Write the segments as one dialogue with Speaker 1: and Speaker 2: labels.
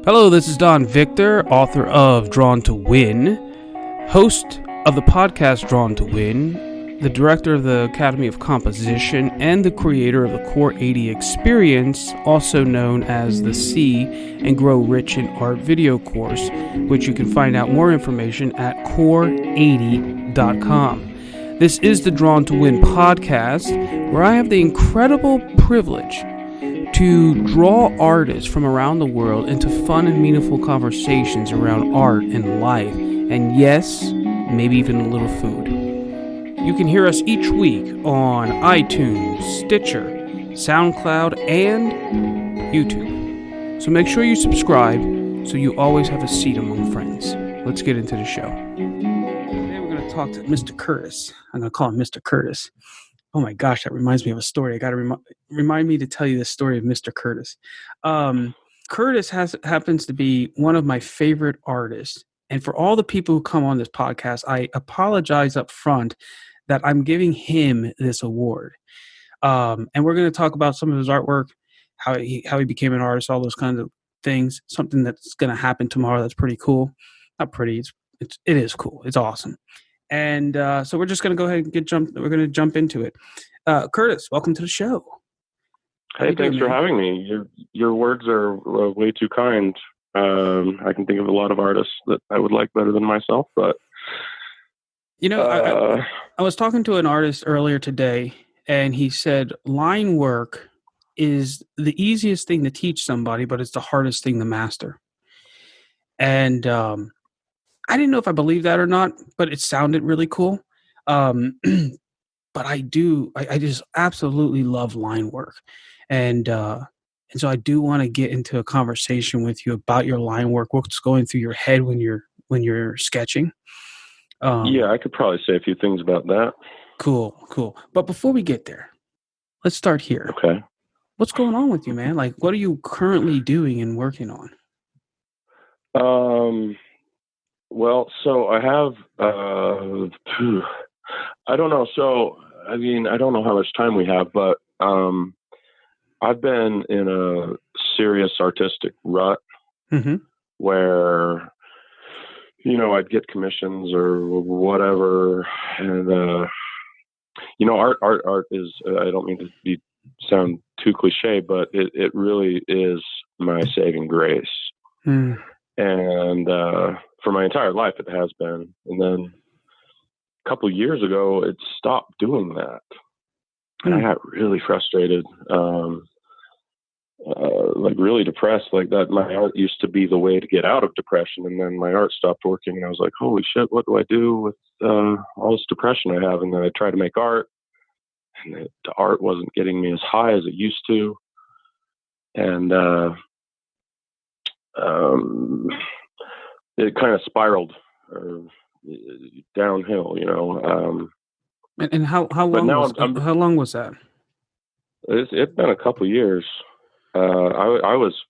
Speaker 1: Hello, this is Don Victor, author of Drawn to Win, host of the podcast Drawn to Win, the director of the Academy of Composition, and the creator of the Core 80 Experience, also known as the See and Grow Rich in Art video course, which you can find out more information at core80.com. This is the Drawn to Win podcast, where I have the incredible privilege to draw artists from around the world into fun and meaningful conversations around art and life, and yes, maybe even a little food. You can hear us each week on iTunes, Stitcher, SoundCloud, and YouTube. So make sure you subscribe so you always have a seat among friends. Let's get into the show. Today we're going to talk to Mr. Curtis. I'm going to call him Mr. Curtis. Oh my gosh, that reminds me of a story. I got to remind me to tell you the story of Mr. Curtis. Curtis happens to be one of my favorite artists. And for all the people who come on this podcast, I apologize up front that I'm giving him this award. And we're going to talk about some of his artwork, how he became an artist, all those kinds of things. Something that's going to happen tomorrow that's pretty cool. Not pretty, it is cool. It's awesome. And so we're just going to go ahead and we're going to jump into it. Curtis, welcome to the show.
Speaker 2: Hey, thanks for having me. Your words are way too kind. I can think of a lot of artists that I would like better than myself, but
Speaker 1: I was talking to an artist earlier today, and he said line work is the easiest thing to teach somebody, but it's the hardest thing to master. And I didn't know if I believed that or not, but it sounded really cool. But I just absolutely love line work. And so I do want to get into a conversation with you about your line work, what's going through your head when you're sketching.
Speaker 2: Yeah, I could probably say a few things about that.
Speaker 1: Cool. But before we get there, let's start here.
Speaker 2: Okay.
Speaker 1: What's going on with you, man? Like, what are you currently doing and working on?
Speaker 2: Well, so I have, I don't know. So, I mean, I don't know how much time we have, but I've been in a serious artistic rut where, I'd get commissions or whatever. And, art is, I don't mean to sound too cliche, but it really is my saving grace. And for my entire life, it has been. And then a couple of years ago, it stopped doing that. And I got really frustrated, like really depressed, like that. My art used to be the way to get out of depression. And then my art stopped working. And I was like, holy shit, what do I do with all this depression I have? And then I tried to make art. And the art wasn't getting me as high as it used to. And it kind of spiraled downhill,
Speaker 1: And how long was that?
Speaker 2: It's been a couple of years. I was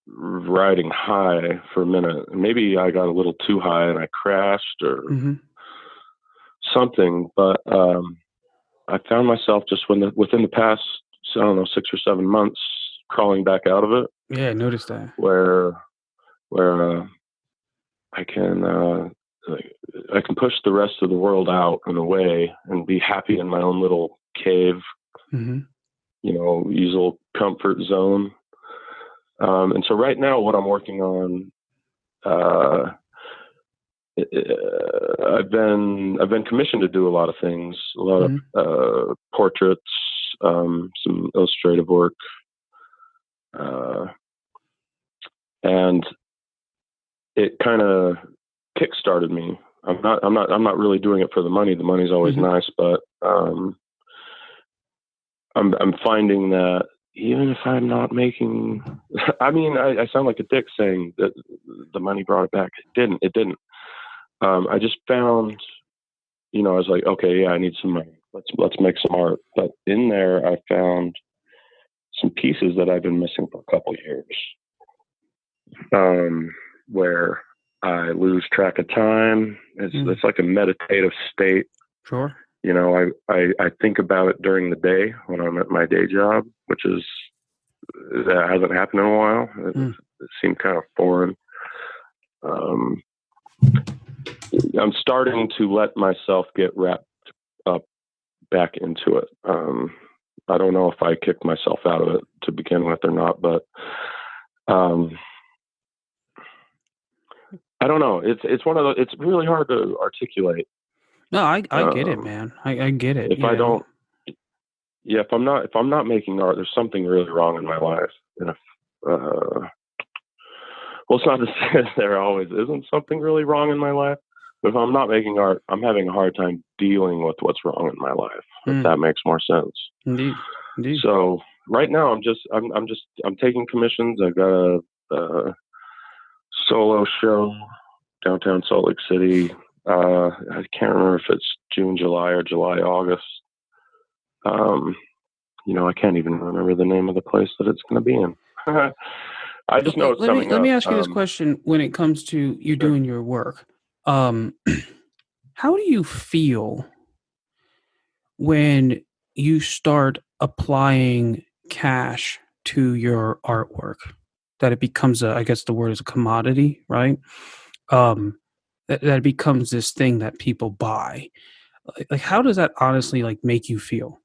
Speaker 2: riding high for a minute. Maybe I got a little too high and I crashed or something. But I found myself just within the past, 6 or 7 months, crawling back out of it.
Speaker 1: Yeah, I noticed that.
Speaker 2: Where I can push the rest of the world out and away and be happy in my own little cave, usual comfort zone. And so right now what I'm working on, I've been commissioned to do a lot of things, a lot of portraits, some illustrative work, and it kind of kick-started me. I'm not really doing it for the money. The money's always nice, but I'm finding that even if I'm not making, I mean, I sound like a dick saying that the money brought it back. It didn't. I just found, I was like, okay, yeah, I need some money. Let's make some art. But in there, I found some pieces that I've been missing for a couple of years, where I lose track of time. It's like a meditative state.
Speaker 1: Sure.
Speaker 2: I think about it during the day when I'm at my day job, that hasn't happened in a while. seemed kind of foreign. I'm starting to let myself get wrapped up back into it. I don't know if I kicked myself out of it to begin with or not, but I don't know. It's one of those. It's really hard to articulate.
Speaker 1: No, I get it, man. I get it.
Speaker 2: If I don't, yeah, if I'm not making art, there's something really wrong in my life. And if, well, it's not to say there always isn't something really wrong in my life, but if I'm not making art, I'm having a hard time dealing with what's wrong in my life. If that makes more sense.
Speaker 1: Indeed.
Speaker 2: So right now, I'm taking commissions. I've got a solo show downtown Salt Lake City. I can't remember if it's June, July, or July, August. I can't even remember the name of the place that it's going to be in. I just know it's coming up.
Speaker 1: Let me ask you this question when it comes to you doing your work. How do you feel when you start applying cash to your artwork? That it becomes I guess the word is a commodity, right? That it becomes this thing that people buy. Like how does that honestly like make you feel?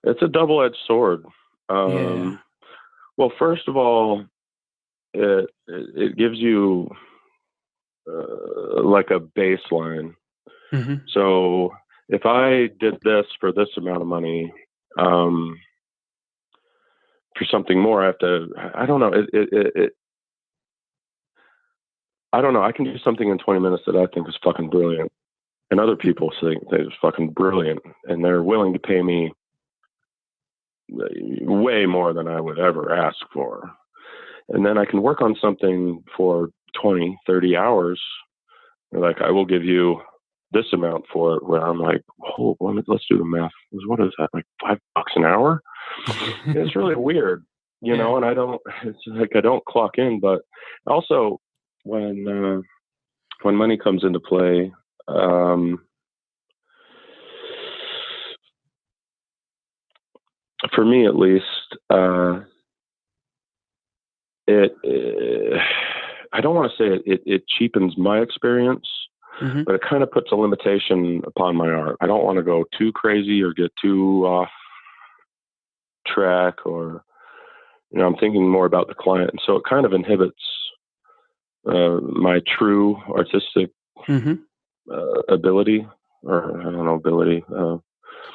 Speaker 2: It's a double-edged sword.
Speaker 1: Yeah.
Speaker 2: Well, first of all, it gives you like a baseline.
Speaker 1: Mm-hmm.
Speaker 2: So if I did this for this amount of money, for something more, I have to. I don't know. I don't know. I can do something in 20 minutes that I think is fucking brilliant, and other people think that it's fucking brilliant, and they're willing to pay me way more than I would ever ask for. And then I can work on something for 20, 30 hours. Like, I will give you this amount for it, where I'm like, oh, let's do the math. What is that? Like $5 an hour? It's really weird, know, and it's like, I don't clock in, but also when money comes into play, for me at least, I don't want to say it cheapens my experience, but it kind of puts a limitation upon my art. I don't want to go too crazy or get too off track, or I'm thinking more about the client, and so it kind of inhibits my true artistic ability, or I don't know, ability.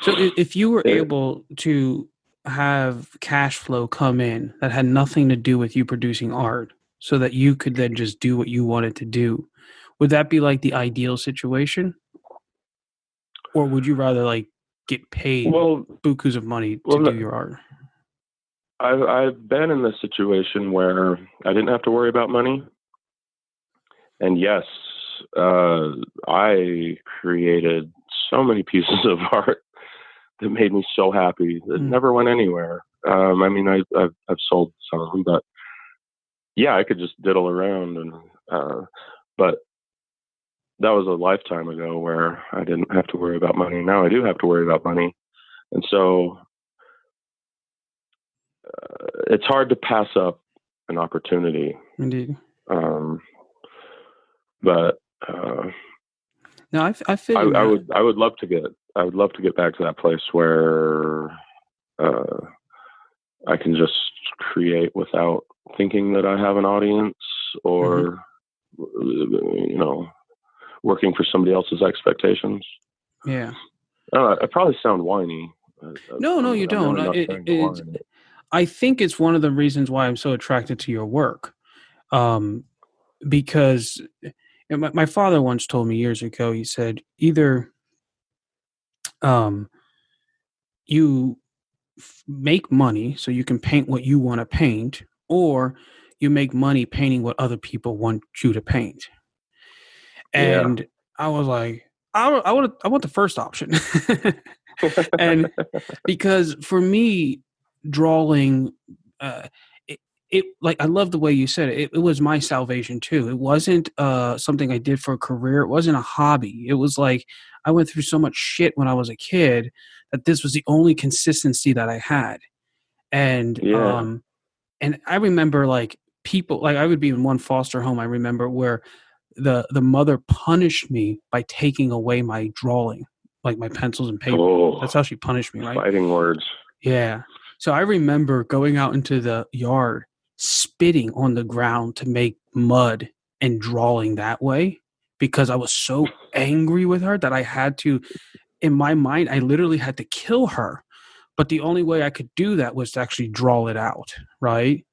Speaker 1: So if you were able to have cash flow come in that had nothing to do with you producing art, so that you could then just do what you wanted to do, would that be like the ideal situation? Or would you rather like get paid bukus of money to do your art?
Speaker 2: I've been in this situation where I didn't have to worry about money. And yes, I created so many pieces of art that made me so happy that never went anywhere. I mean, I've sold some of them, but yeah, I could just diddle around, and but that was a lifetime ago where I didn't have to worry about money. Now I do have to worry about money, and so it's hard to pass up an opportunity.
Speaker 1: Indeed.
Speaker 2: But
Speaker 1: no, I feel
Speaker 2: I would love to get back to that place where I can just create without thinking that I have an audience, or working for somebody else's expectations.
Speaker 1: Yeah.
Speaker 2: I probably sound whiny.
Speaker 1: No, you don't.
Speaker 2: Really
Speaker 1: I think it's one of the reasons why I'm so attracted to your work. Because my father once told me years ago, he said, either you make money so you can paint what you want to paint, or you make money painting what other people want you to paint. And I was like, I want the first option. And because for me, drawing, it like, I love the way you said it. It was my salvation too. It wasn't something I did for a career. It wasn't a hobby. It was like, I went through so much shit when I was a kid that this was the only consistency that I had. And and I remember like people, like I would be in one foster home, I remember, where the mother punished me by taking away my drawing, like my pencils and paper. That's how she punished me, right?
Speaker 2: Fighting words.
Speaker 1: Yeah. So I remember going out into the yard, spitting on the ground to make mud and drawing that way because I was so angry with her that I had to, in my mind, I literally had to kill her. But the only way I could do that was to actually draw it out, right?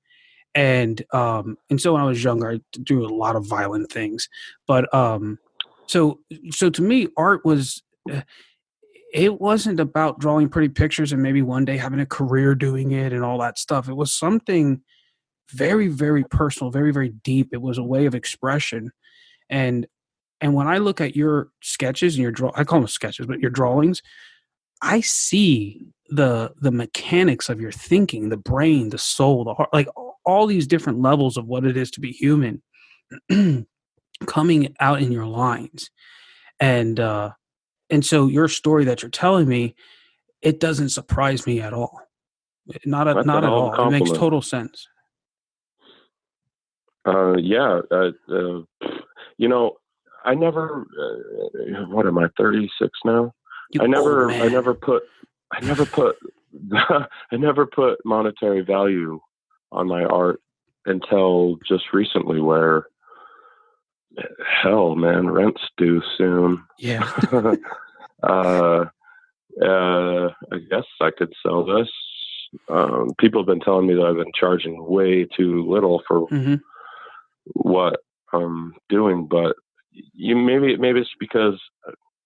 Speaker 1: And so when I was younger, I do a lot of violent things. But so to me, art was it wasn't about drawing pretty pictures and maybe one day having a career doing it and all that stuff. It was something very, very personal, very, very deep. It was a way of expression. And when I look at your sketches and I call them sketches, but your drawings, I see the mechanics of your thinking, the brain, the soul, the heart, like all these different levels of what it is to be human coming out in your lines. And so your story that you're telling me, it doesn't surprise me at all. Not at all. It makes total sense.
Speaker 2: Yeah. I never, what am I, 36 now? I never put monetary value on my art until just recently, where hell, man, rent's due soon.
Speaker 1: Yeah.
Speaker 2: I guess I could sell this. People have been telling me that I've been charging way too little for what I'm doing, but maybe it's because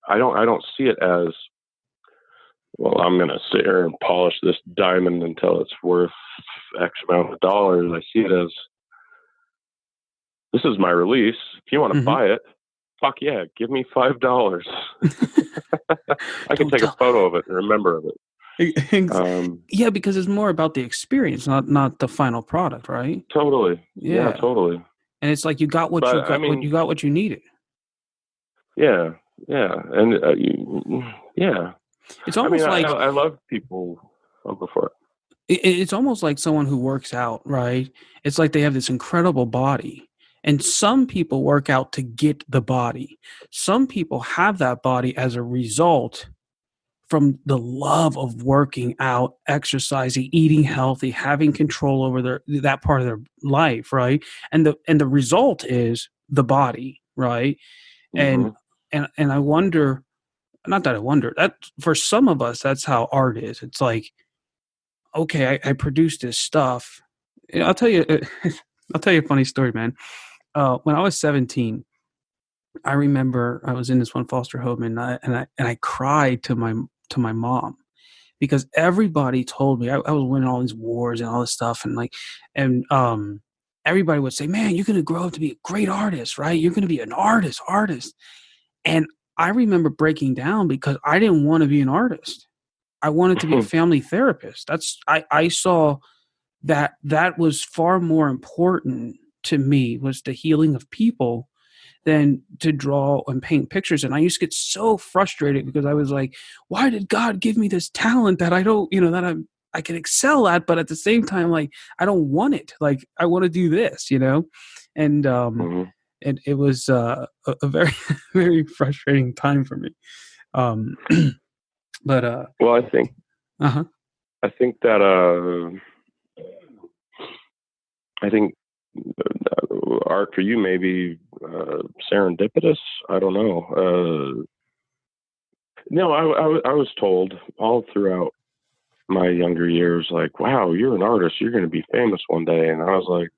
Speaker 2: I don't see it as, well, I'm going to sit here and polish this diamond until it's worth X amount of dollars. I see it as, this is my release. If you want to buy it, fuck yeah, give me $5. I can take a photo of it and remember of it.
Speaker 1: Yeah, because it's more about the experience, not the final product, right?
Speaker 2: Totally. Yeah, totally.
Speaker 1: And it's like you got what you got. You got what you needed.
Speaker 2: Yeah, and yeah.
Speaker 1: It's almost like
Speaker 2: I love people. Oh, before
Speaker 1: it's almost like someone who works out, right? It's like they have this incredible body. And some people work out to get the body. Some people have that body as a result from the love of working out, exercising, eating healthy, having control over that part of their life, right? And the result is the body, right? And I wonder, not that I wonder, that for some of us, that's how art is. It's like, okay, I produce this stuff. I'll tell you a funny story, man. When I was 17, I remember I was in this one foster home, and I cried to my mom because everybody told me I was winning all these wars and all this stuff, and everybody would say, "Man, you're gonna grow up to be a great artist, right? You're gonna be an artist." And I remember breaking down because I didn't want to be an artist. I wanted to be a family therapist. I saw that was far more important to me, was the healing of people, than to draw and paint pictures. And I used to get so frustrated because I was like, why did God give me this talent that I don't, that I can excel at, but at the same time, like, I don't want it. Like, I want to do this, and it was a very, very frustrating time for me. But
Speaker 2: well, I think that I think art for you may be serendipitous. I don't know. No, I was told all throughout my younger years, like, wow, you're an artist, you're going to be famous one day. And I was like,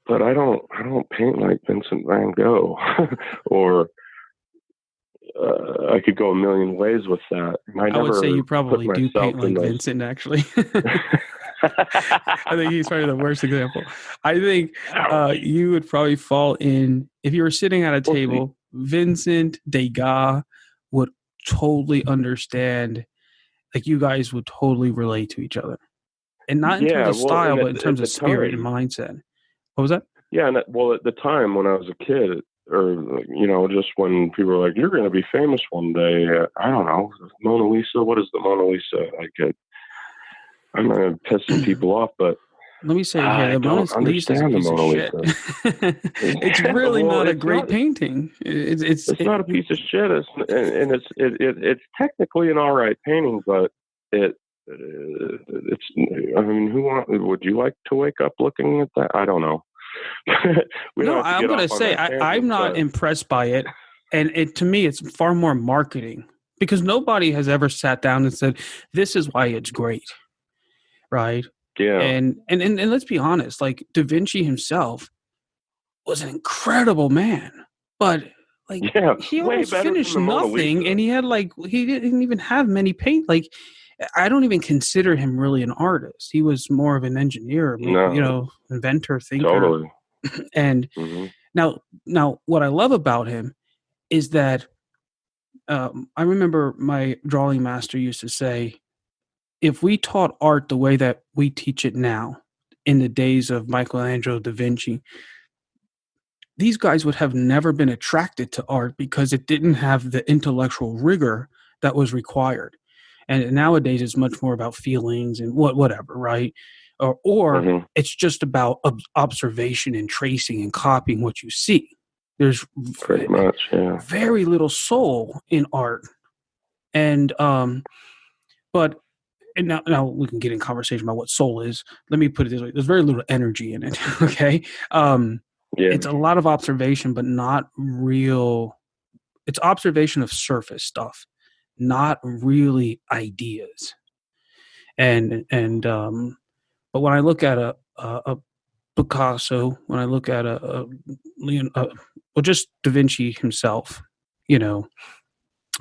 Speaker 2: but I don't paint like Vincent van Gogh. Or I could go a million ways with that.
Speaker 1: I would say you probably do paint like Vincent, actually. I think he's probably the worst example. I think you would probably fall in, if you were sitting at a table, Vincent, Degas would totally understand. Like, you guys would totally relate to each other. And not in terms of style, but in terms of spirit and mindset. What was that?
Speaker 2: Yeah, and at the time when I was a kid, or, just when people were like, you're going to be famous one day, I don't know, Mona Lisa, what is the Mona Lisa? I'm not going to piss some people off, but
Speaker 1: let me say here,
Speaker 2: I
Speaker 1: the Mona
Speaker 2: don't
Speaker 1: Lisa is a
Speaker 2: understand the
Speaker 1: piece of
Speaker 2: Mona
Speaker 1: shit.
Speaker 2: Lisa.
Speaker 1: It's really
Speaker 2: Well,
Speaker 1: not a great painting.
Speaker 2: it's not a piece of shit. It's technically an all right painting, but it's. I mean, would you like to wake up looking at that? I don't know. We don't
Speaker 1: No,
Speaker 2: have to
Speaker 1: I'm
Speaker 2: get
Speaker 1: going
Speaker 2: off
Speaker 1: to
Speaker 2: on
Speaker 1: say
Speaker 2: that
Speaker 1: I'm
Speaker 2: tangent,
Speaker 1: not
Speaker 2: but
Speaker 1: impressed by it. And to me, it's far more marketing because nobody has ever sat down and said, this is why it's great. Right.
Speaker 2: yeah,
Speaker 1: And let's be honest, like Da Vinci himself was an incredible man, but like
Speaker 2: yeah,
Speaker 1: he
Speaker 2: way
Speaker 1: almost
Speaker 2: better than
Speaker 1: finished
Speaker 2: the Mona
Speaker 1: nothing
Speaker 2: Lisa.
Speaker 1: and he didn't even have many paint. Like, I don't even consider him really an artist. He was more of an engineer,
Speaker 2: No,
Speaker 1: inventor, thinker.
Speaker 2: totally.
Speaker 1: And
Speaker 2: Hmm.
Speaker 1: now what I love about him is that I remember my drawing master used to say, if we taught art the way that we teach it now, in the days of Michelangelo da Vinci, these guys would have never been attracted to art because it didn't have the intellectual rigor that was required. And nowadays, it's much more about feelings and whatever, right? Or
Speaker 2: Hmm.
Speaker 1: it's just about observation and tracing and copying what you see. There's
Speaker 2: Pretty much, yeah.
Speaker 1: very little soul in art, and but and now we can get in conversation about what soul is. Let me put it this way: there's very little energy in it. Okay,
Speaker 2: Yeah.
Speaker 1: it's a lot of observation, but not real. It's observation of surface stuff, not really ideas. And but when I look at a Picasso, when I look at well, just Da Vinci himself, you know,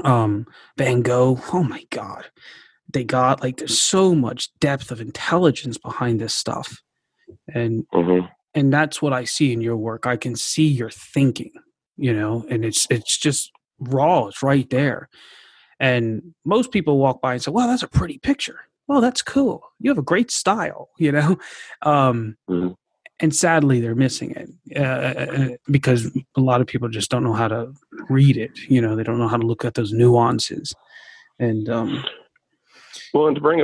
Speaker 1: Van Gogh. Oh my God, they got like there's so much depth of intelligence behind this stuff, and
Speaker 2: Hmm.
Speaker 1: and that's what I see in your work. I can see your thinking, and it's just raw. It's right there. And most people walk by and say, "Well, that's a pretty picture. Well, that's cool. You have a great style," Um,
Speaker 2: Hmm.
Speaker 1: and sadly, they're missing it because a lot of people just don't know how to read it. They don't know how to look at those nuances. And
Speaker 2: Well, and to bring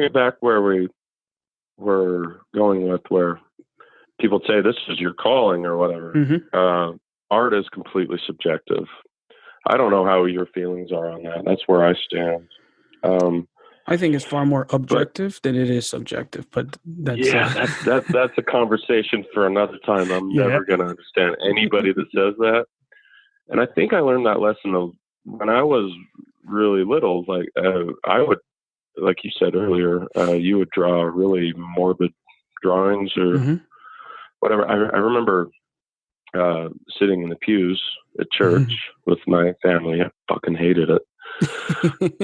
Speaker 2: it back where we were going with, where people say this is your calling or whatever.
Speaker 1: mhm.
Speaker 2: Art is completely subjective. I don't know how your feelings are on that. That's where I stand. Um,
Speaker 1: I think it's far more
Speaker 2: but
Speaker 1: objective than it is subjective. But that's
Speaker 2: yeah, that's a conversation for another time. I'm
Speaker 1: yeah.
Speaker 2: never going to understand anybody that says that. And I think I learned that lesson when I was really little. Like I would, like you said earlier, you would draw really morbid drawings or
Speaker 1: Hmm.
Speaker 2: whatever. I remember sitting in the pews at church with my family. I fucking hated it.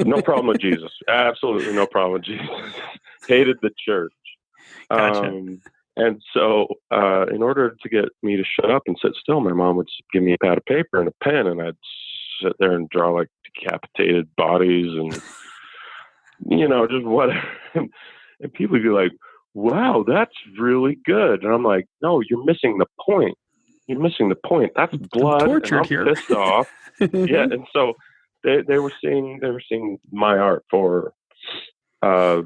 Speaker 2: No problem with Jesus. Absolutely no problem with Jesus. Hated the church.
Speaker 1: Gotcha.
Speaker 2: And so, in order to get me to shut up and sit still, my mom would give me a pad of paper and a pen, and I'd sit there and draw like decapitated bodies and, just whatever. And people would be like, wow, that's really good. And I'm like, no, you're missing the point. You're missing the point. That's
Speaker 1: I'm
Speaker 2: blood, and
Speaker 1: tortured
Speaker 2: I'm
Speaker 1: here.
Speaker 2: pissed off. Yeah, and so they were seeing my art for how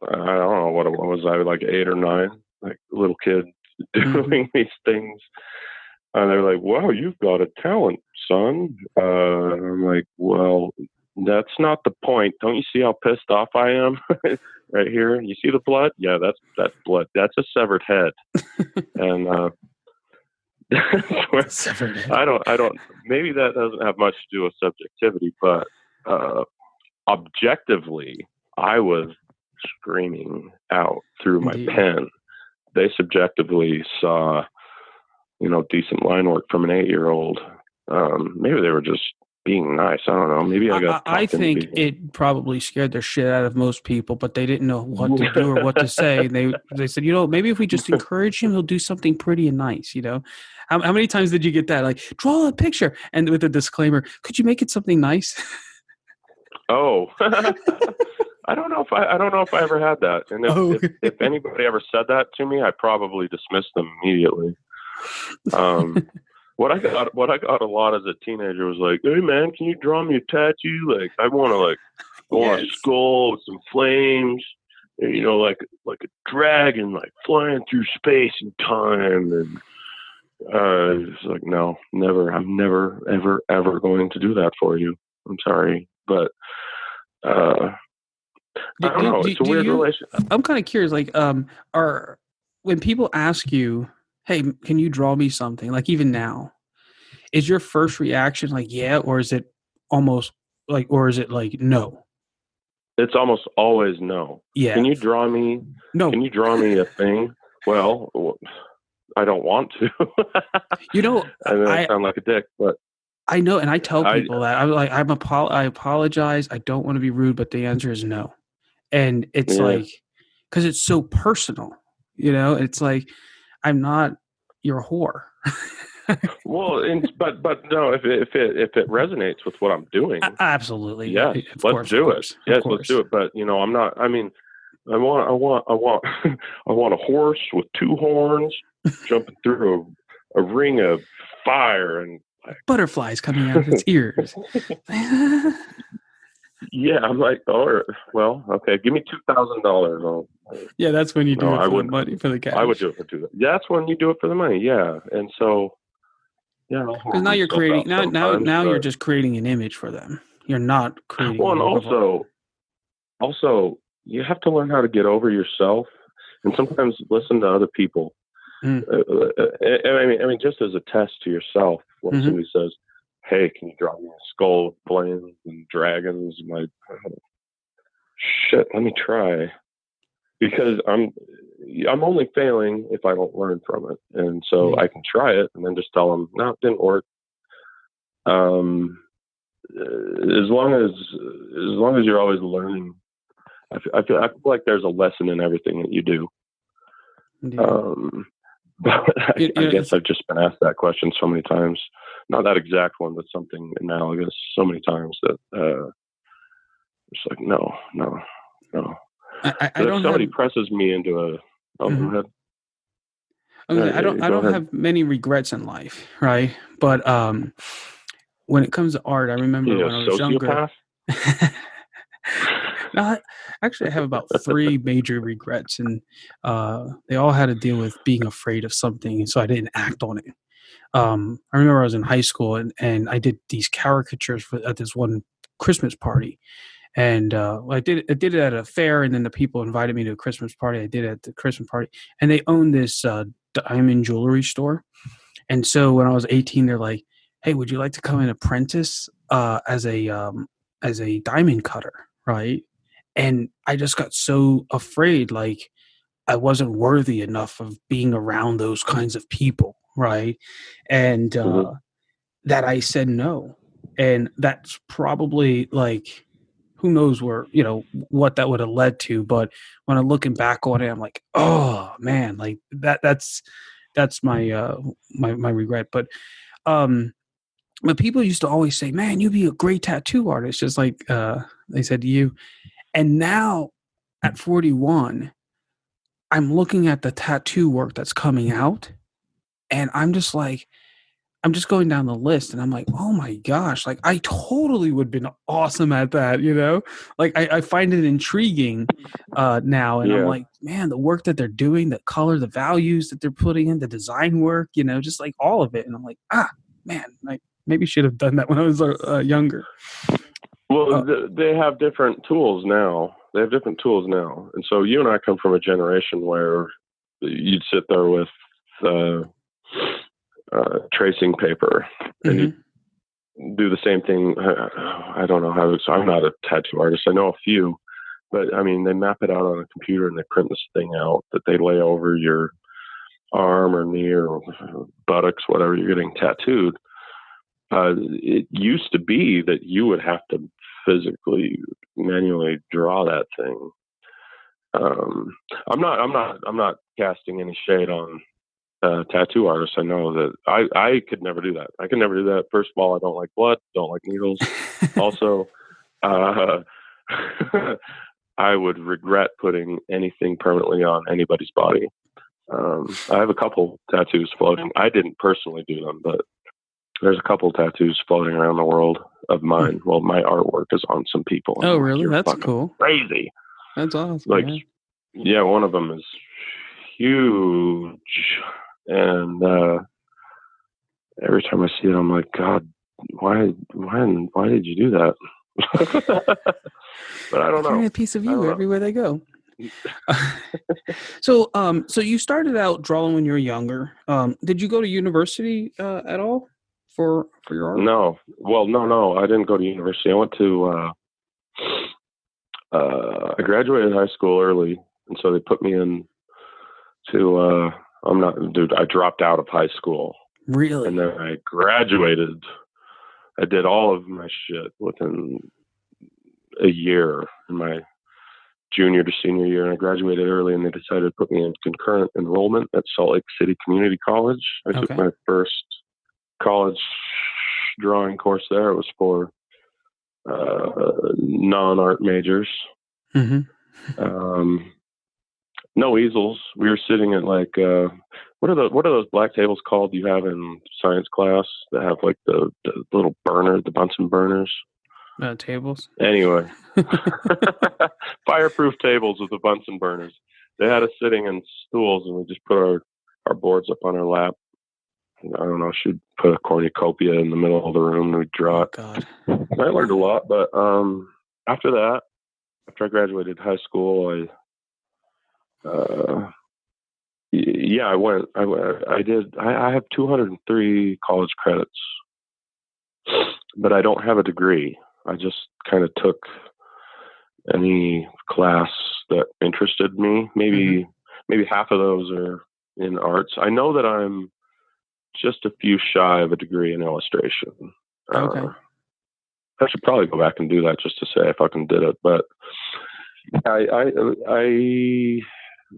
Speaker 2: I don't know what it was. I was like 8 or 9, like a little kid doing these things, and they're like, "Wow, you've got a talent, son." I'm like, "Well, that's not the point. Don't you see how pissed off I am right here? You see the blood? Yeah, that's blood. That's a severed head." And
Speaker 1: Severed head.
Speaker 2: I don't. Maybe that doesn't have much to do with subjectivity, but objectively, I was screaming out through my
Speaker 1: Indeed.
Speaker 2: pen. They subjectively saw, decent line work from an 8-year-old. Maybe they were just being nice. I don't know. Maybe I got
Speaker 1: I
Speaker 2: talked into
Speaker 1: think
Speaker 2: being.
Speaker 1: it probably scared the shit out of most people, but they didn't know what to do or what to say. They said, maybe if we just encourage him, he'll do something pretty and nice. How many times did you get that? Like, draw a picture, and with a disclaimer, could you make it something nice?
Speaker 2: Oh, I don't know if I ever had that. And
Speaker 1: Oh,
Speaker 2: if anybody ever said that to me, I probably dismissed them immediately. What I got a lot as a teenager was like, "Hey man, can you draw me a tattoo? Like I want a
Speaker 1: yes.
Speaker 2: skull with some flames like a dragon, like flying through space and time. And it's like, no, never. I'm never, ever, ever going to do that for you. I'm sorry, but I don't know. It's a weird relationship.
Speaker 1: I'm kind of curious. Like, when people ask you, "Hey, can you draw me something?" Like even now, is your first reaction like, "Yeah," or is it almost like, or is it like, "No"?
Speaker 2: It's almost always no.
Speaker 1: Yeah.
Speaker 2: Can you draw me?
Speaker 1: No.
Speaker 2: Can you draw me a thing? Well, I don't want to. I know I sound like a dick, but
Speaker 1: I know, and I tell people that I'm like, I apologize. I don't want to be rude, but the answer is no. And it's like, because it's so personal, it's like, I'm not your whore.
Speaker 2: Well, but no, if it resonates with what I'm doing,
Speaker 1: absolutely,
Speaker 2: yes, let's do it. Yes, let's do it. But I'm not. I mean, I want I want a horse with two horns jumping through a ring of fire and
Speaker 1: butterflies coming out of its ears.
Speaker 2: Yeah, I'm like, oh, well, okay, give me $2,000.
Speaker 1: Yeah, that's when you do it for the money, for the cash.
Speaker 2: I would do it for $2,000. That's when you do it for the money. Yeah, and so, yeah,
Speaker 1: because now you're creating now you're just creating an image for them. You're not creating.
Speaker 2: Well, and also, you have to learn how to get over yourself, and sometimes listen to other people. I mean, just as a test to yourself, when somebody says, "Hey, can you draw me a skull with flames and dragons?" I'm like, oh, shit, let me try, because I'm only failing if I don't learn from it, and so I can try it and then just tell them, no, it didn't work. As long as you're always learning, I feel like there's a lesson in everything that you do. But I guess I've just been asked that question so many times, not that exact one, but something analogous so many times that it's like, no. If somebody presses me into a, go ahead.
Speaker 1: I don't have many regrets in life, right? But when it comes to art, I remember when I was younger. No, actually, I have about 3 major regrets, and they all had to deal with being afraid of something, so I didn't act on it. I remember I was in high school, and I did these caricatures at this one Christmas party, and I did it at a fair, and then the people invited me to a Christmas party. I did it at the Christmas party, and they owned this diamond jewelry store. And so when I was 18, they're like, "Hey, would you like to come and apprentice as a diamond cutter?" Right? And I just got so afraid, like I wasn't worthy enough of being around those kinds of people, right? And that I said no. And that's probably like, who knows what that would have led to. But when I'm looking back on it, I'm like, oh man, like that's my my regret. But people used to always say, man, you'd be a great tattoo artist, just like they said to you. And now at 41, I'm looking at the tattoo work that's coming out, and I'm just going down the list, and I'm like, oh my gosh, like I totally would have been awesome at that, Like I find it intriguing now, and I'm like, man, the work that they're doing, the color, the values that they're putting in, the design work, just like all of it. And I'm like, man, like maybe should have done that when I was younger.
Speaker 2: Well, they have different tools now. And so you and I come from a generation where you'd sit there with tracing paper and you do the same thing. I don't know how. So I'm not a tattoo artist. I know a few, but I mean, they map it out on a computer and they print this thing out that they lay over your arm or knee or buttocks, whatever you're getting tattooed. It used to be that you would have to physically, manually draw that thing. I'm not casting any shade on tattoo artists. I know that I could never do that. I could never do that. First of all, I don't like blood, don't like needles. Also, I would regret putting anything permanently on anybody's body. I have a couple tattoos floating. I didn't personally do them, but there's a couple tattoos floating around the world of mine. Well, my artwork is on some people.
Speaker 1: Oh, really? That's cool.
Speaker 2: Crazy.
Speaker 1: That's awesome.
Speaker 2: Like,
Speaker 1: man.
Speaker 2: Yeah, one of them is huge, and every time I see it, I'm like, God, why did you do that? But I
Speaker 1: They
Speaker 2: don't
Speaker 1: carry
Speaker 2: know.
Speaker 1: a piece of
Speaker 2: I
Speaker 1: you
Speaker 2: don't know.
Speaker 1: everywhere they go. So you started out drawing when you were younger. Did you go to university at all for your art?
Speaker 2: No, well, no. I didn't go to university. I went to. I graduated high school early, and so they put me in to. I'm not, dude. I dropped out of high school, and
Speaker 1: Really?
Speaker 2: then I graduated. I did all of my shit within a year in my junior to senior year, and I graduated early, and they decided to put me in concurrent enrollment at Salt Lake City Community College. I took
Speaker 1: Okay.
Speaker 2: my first college drawing course there. It was for non-art majors.
Speaker 1: Mm-hmm.
Speaker 2: Um, no easels. We were sitting at like what are those black tables called you have in science class that have like the little burner, the Bunsen burners?
Speaker 1: Tables.
Speaker 2: Anyway, fireproof tables with the Bunsen burners. They had us sitting in stools, and we just put our boards up on our lap. And I don't know. She'd put a cornucopia in the middle of the room, and we'd draw
Speaker 1: Oh
Speaker 2: it.
Speaker 1: God.
Speaker 2: I learned a lot, but after that, after I graduated high school, yeah, I have 203 college credits, but I don't have a degree. I just kind of took any class that interested me.
Speaker 1: Mm-hmm.
Speaker 2: Maybe half of those are in arts. I know that I'm just a few shy of a degree in illustration.
Speaker 1: Okay.
Speaker 2: I should probably go back and do that just to say I fucking did it. But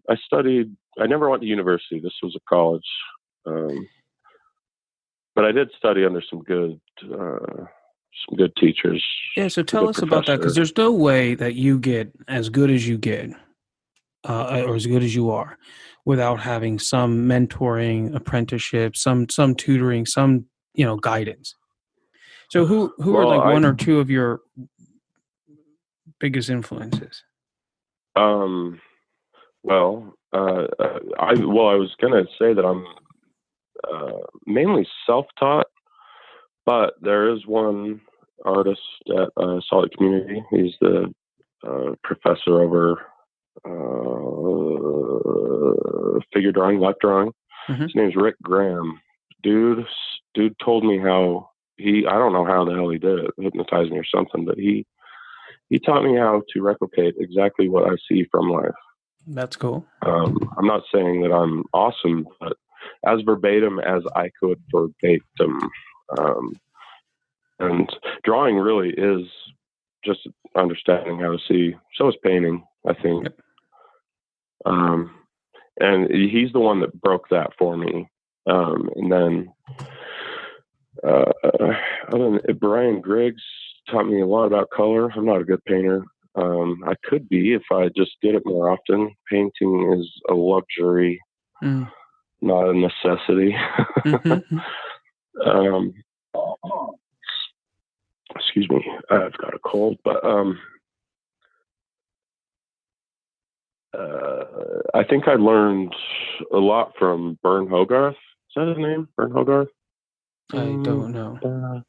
Speaker 2: I studied. I never went to university. This was a college, but I did study under some good teachers,
Speaker 1: Yeah. So
Speaker 2: a
Speaker 1: tell
Speaker 2: good
Speaker 1: us about that, because
Speaker 2: professor.
Speaker 1: there's no way that you get as good as you get, or as good as you are, without having some mentoring, apprenticeship, some tutoring, some guidance. So who are
Speaker 2: Well,
Speaker 1: like one or two of your biggest influences?
Speaker 2: um, I was gonna say that I'm mainly self-taught, but there is one artist at Salt Lake Community. He's the professor over figure drawing, life drawing.
Speaker 1: Mm-hmm.
Speaker 2: His name's Rick Graham. Dude, dude told me how I don't know how the hell he did it, hypnotized me or something, but he taught me how to replicate exactly what I see from life.
Speaker 1: That's cool.
Speaker 2: I'm not saying that I'm awesome, but as verbatim as I could verbatim. Um, and drawing really is just understanding how to see. So is painting, I think.
Speaker 1: Yep.
Speaker 2: And he's the one that broke that for me. And then other than Brian Griggs taught me a lot about color. I'm not a good painter. I could be if I just did it more often. Painting is a luxury, not a necessity.
Speaker 1: Mm-hmm.
Speaker 2: um, excuse me, I've got a cold, but I think I learned a lot from Bern Hogarth. Is that his name? Bern Hogarth?
Speaker 1: I don't know.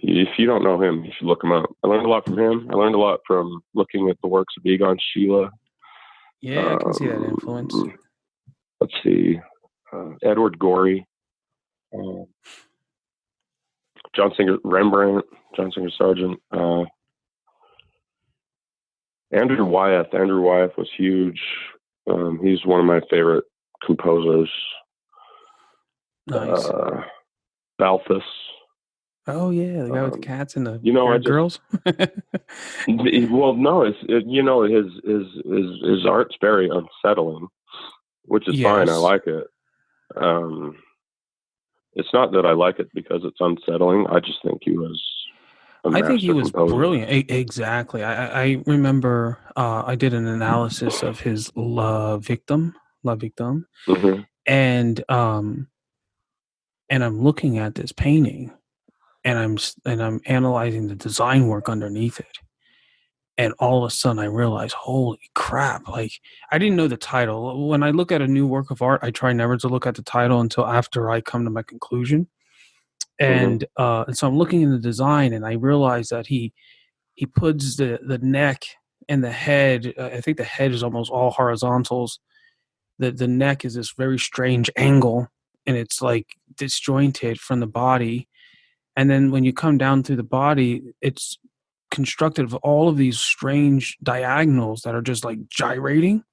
Speaker 2: If you don't know him, you should look him up. I learned a lot from him. I learned a lot from looking at the works of Egon Schiele.
Speaker 1: Yeah, I can see that influence.
Speaker 2: Let's see. Edward Gorey. John Singer Rembrandt. John Singer Sargent. Andrew Wyeth. Andrew Wyeth was huge. He's one of my favorite composers.
Speaker 1: Nice.
Speaker 2: Balthus.
Speaker 1: Oh yeah, the guy with the cats and the girls.
Speaker 2: Well, no, his art's very unsettling, which is fine. I
Speaker 1: Yes.
Speaker 2: like it. It's not that I like it because it's unsettling. I just think he was a
Speaker 1: I think he
Speaker 2: master
Speaker 1: was
Speaker 2: composer.
Speaker 1: brilliant. Exactly. I remember I did an analysis of his La Victime,
Speaker 2: Mm-hmm.
Speaker 1: and I'm looking at this painting, and I'm analyzing the design work underneath it, And all of a sudden I realized, holy crap, like I didn't know the title. When I look at a new work of art, I try never to look at the title until after I come to my conclusion.
Speaker 2: Mm-hmm.
Speaker 1: And so I'm looking in the design and I realize that he puts the neck and the head, I think the head is almost all horizontals. The neck is this very strange angle and it's like disjointed from the body. And then when you come down through the body, it's constructed of all of these strange diagonals that are just like gyrating.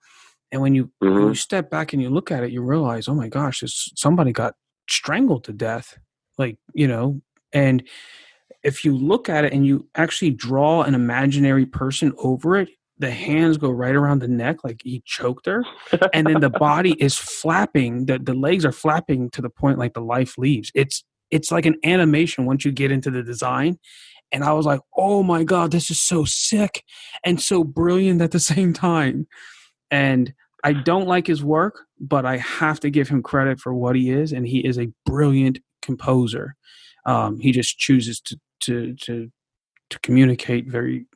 Speaker 1: And when you
Speaker 2: Mm-hmm.
Speaker 1: step back and you look at it, you realize, oh my gosh, somebody got strangled to death. Like, and if you look at it and you actually draw an imaginary person over it, the hands go right around the neck like he choked her. And then the body is flapping, the legs are flapping to the point like the life leaves. It's like an animation once you get into the design. And I was like, oh my God, this is so sick and so brilliant at the same time. And I don't like his work, but I have to give him credit for what he is. And he is a brilliant composer. He just chooses to communicate very,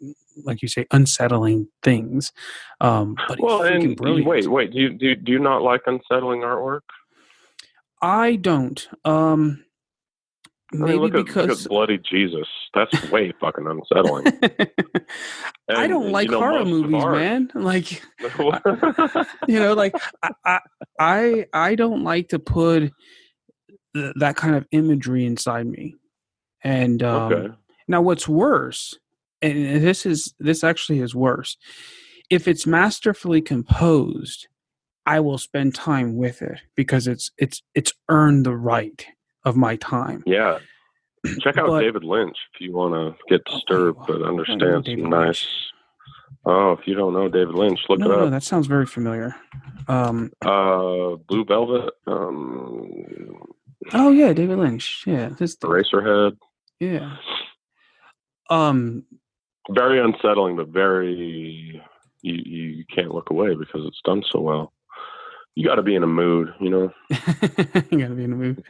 Speaker 1: like you say, unsettling things. But he's
Speaker 2: Well,
Speaker 1: freaking
Speaker 2: and
Speaker 1: brilliant.
Speaker 2: wait. Do you not like unsettling artwork?
Speaker 1: I don't.
Speaker 2: I mean,
Speaker 1: Maybe
Speaker 2: look at
Speaker 1: because
Speaker 2: Bloody Jesus. That's way fucking unsettling.
Speaker 1: I
Speaker 2: And
Speaker 1: don't like horror
Speaker 2: most of
Speaker 1: movies,
Speaker 2: art.
Speaker 1: man. Like, like I don't like to put that kind of imagery inside me. And
Speaker 2: Okay.
Speaker 1: now, what's worse, and this actually is worse. If it's masterfully composed, I will spend time with it because it's earned the right of my time.
Speaker 2: Yeah. Check out
Speaker 1: But
Speaker 2: David Lynch if you want to get
Speaker 1: wait,
Speaker 2: disturbed but
Speaker 1: I don't know
Speaker 2: understand
Speaker 1: David
Speaker 2: some nice.
Speaker 1: Lynch.
Speaker 2: Oh, if you don't know David Lynch, look it
Speaker 1: No,
Speaker 2: up.
Speaker 1: that sounds very familiar.
Speaker 2: Blue Velvet,
Speaker 1: Oh yeah, David Lynch. Yeah, this dude.
Speaker 2: Eraserhead.
Speaker 1: Yeah. Um.
Speaker 2: Very unsettling, but very you can't look away because it's done so well. You got to be in a mood,
Speaker 1: You gotta be in the mood.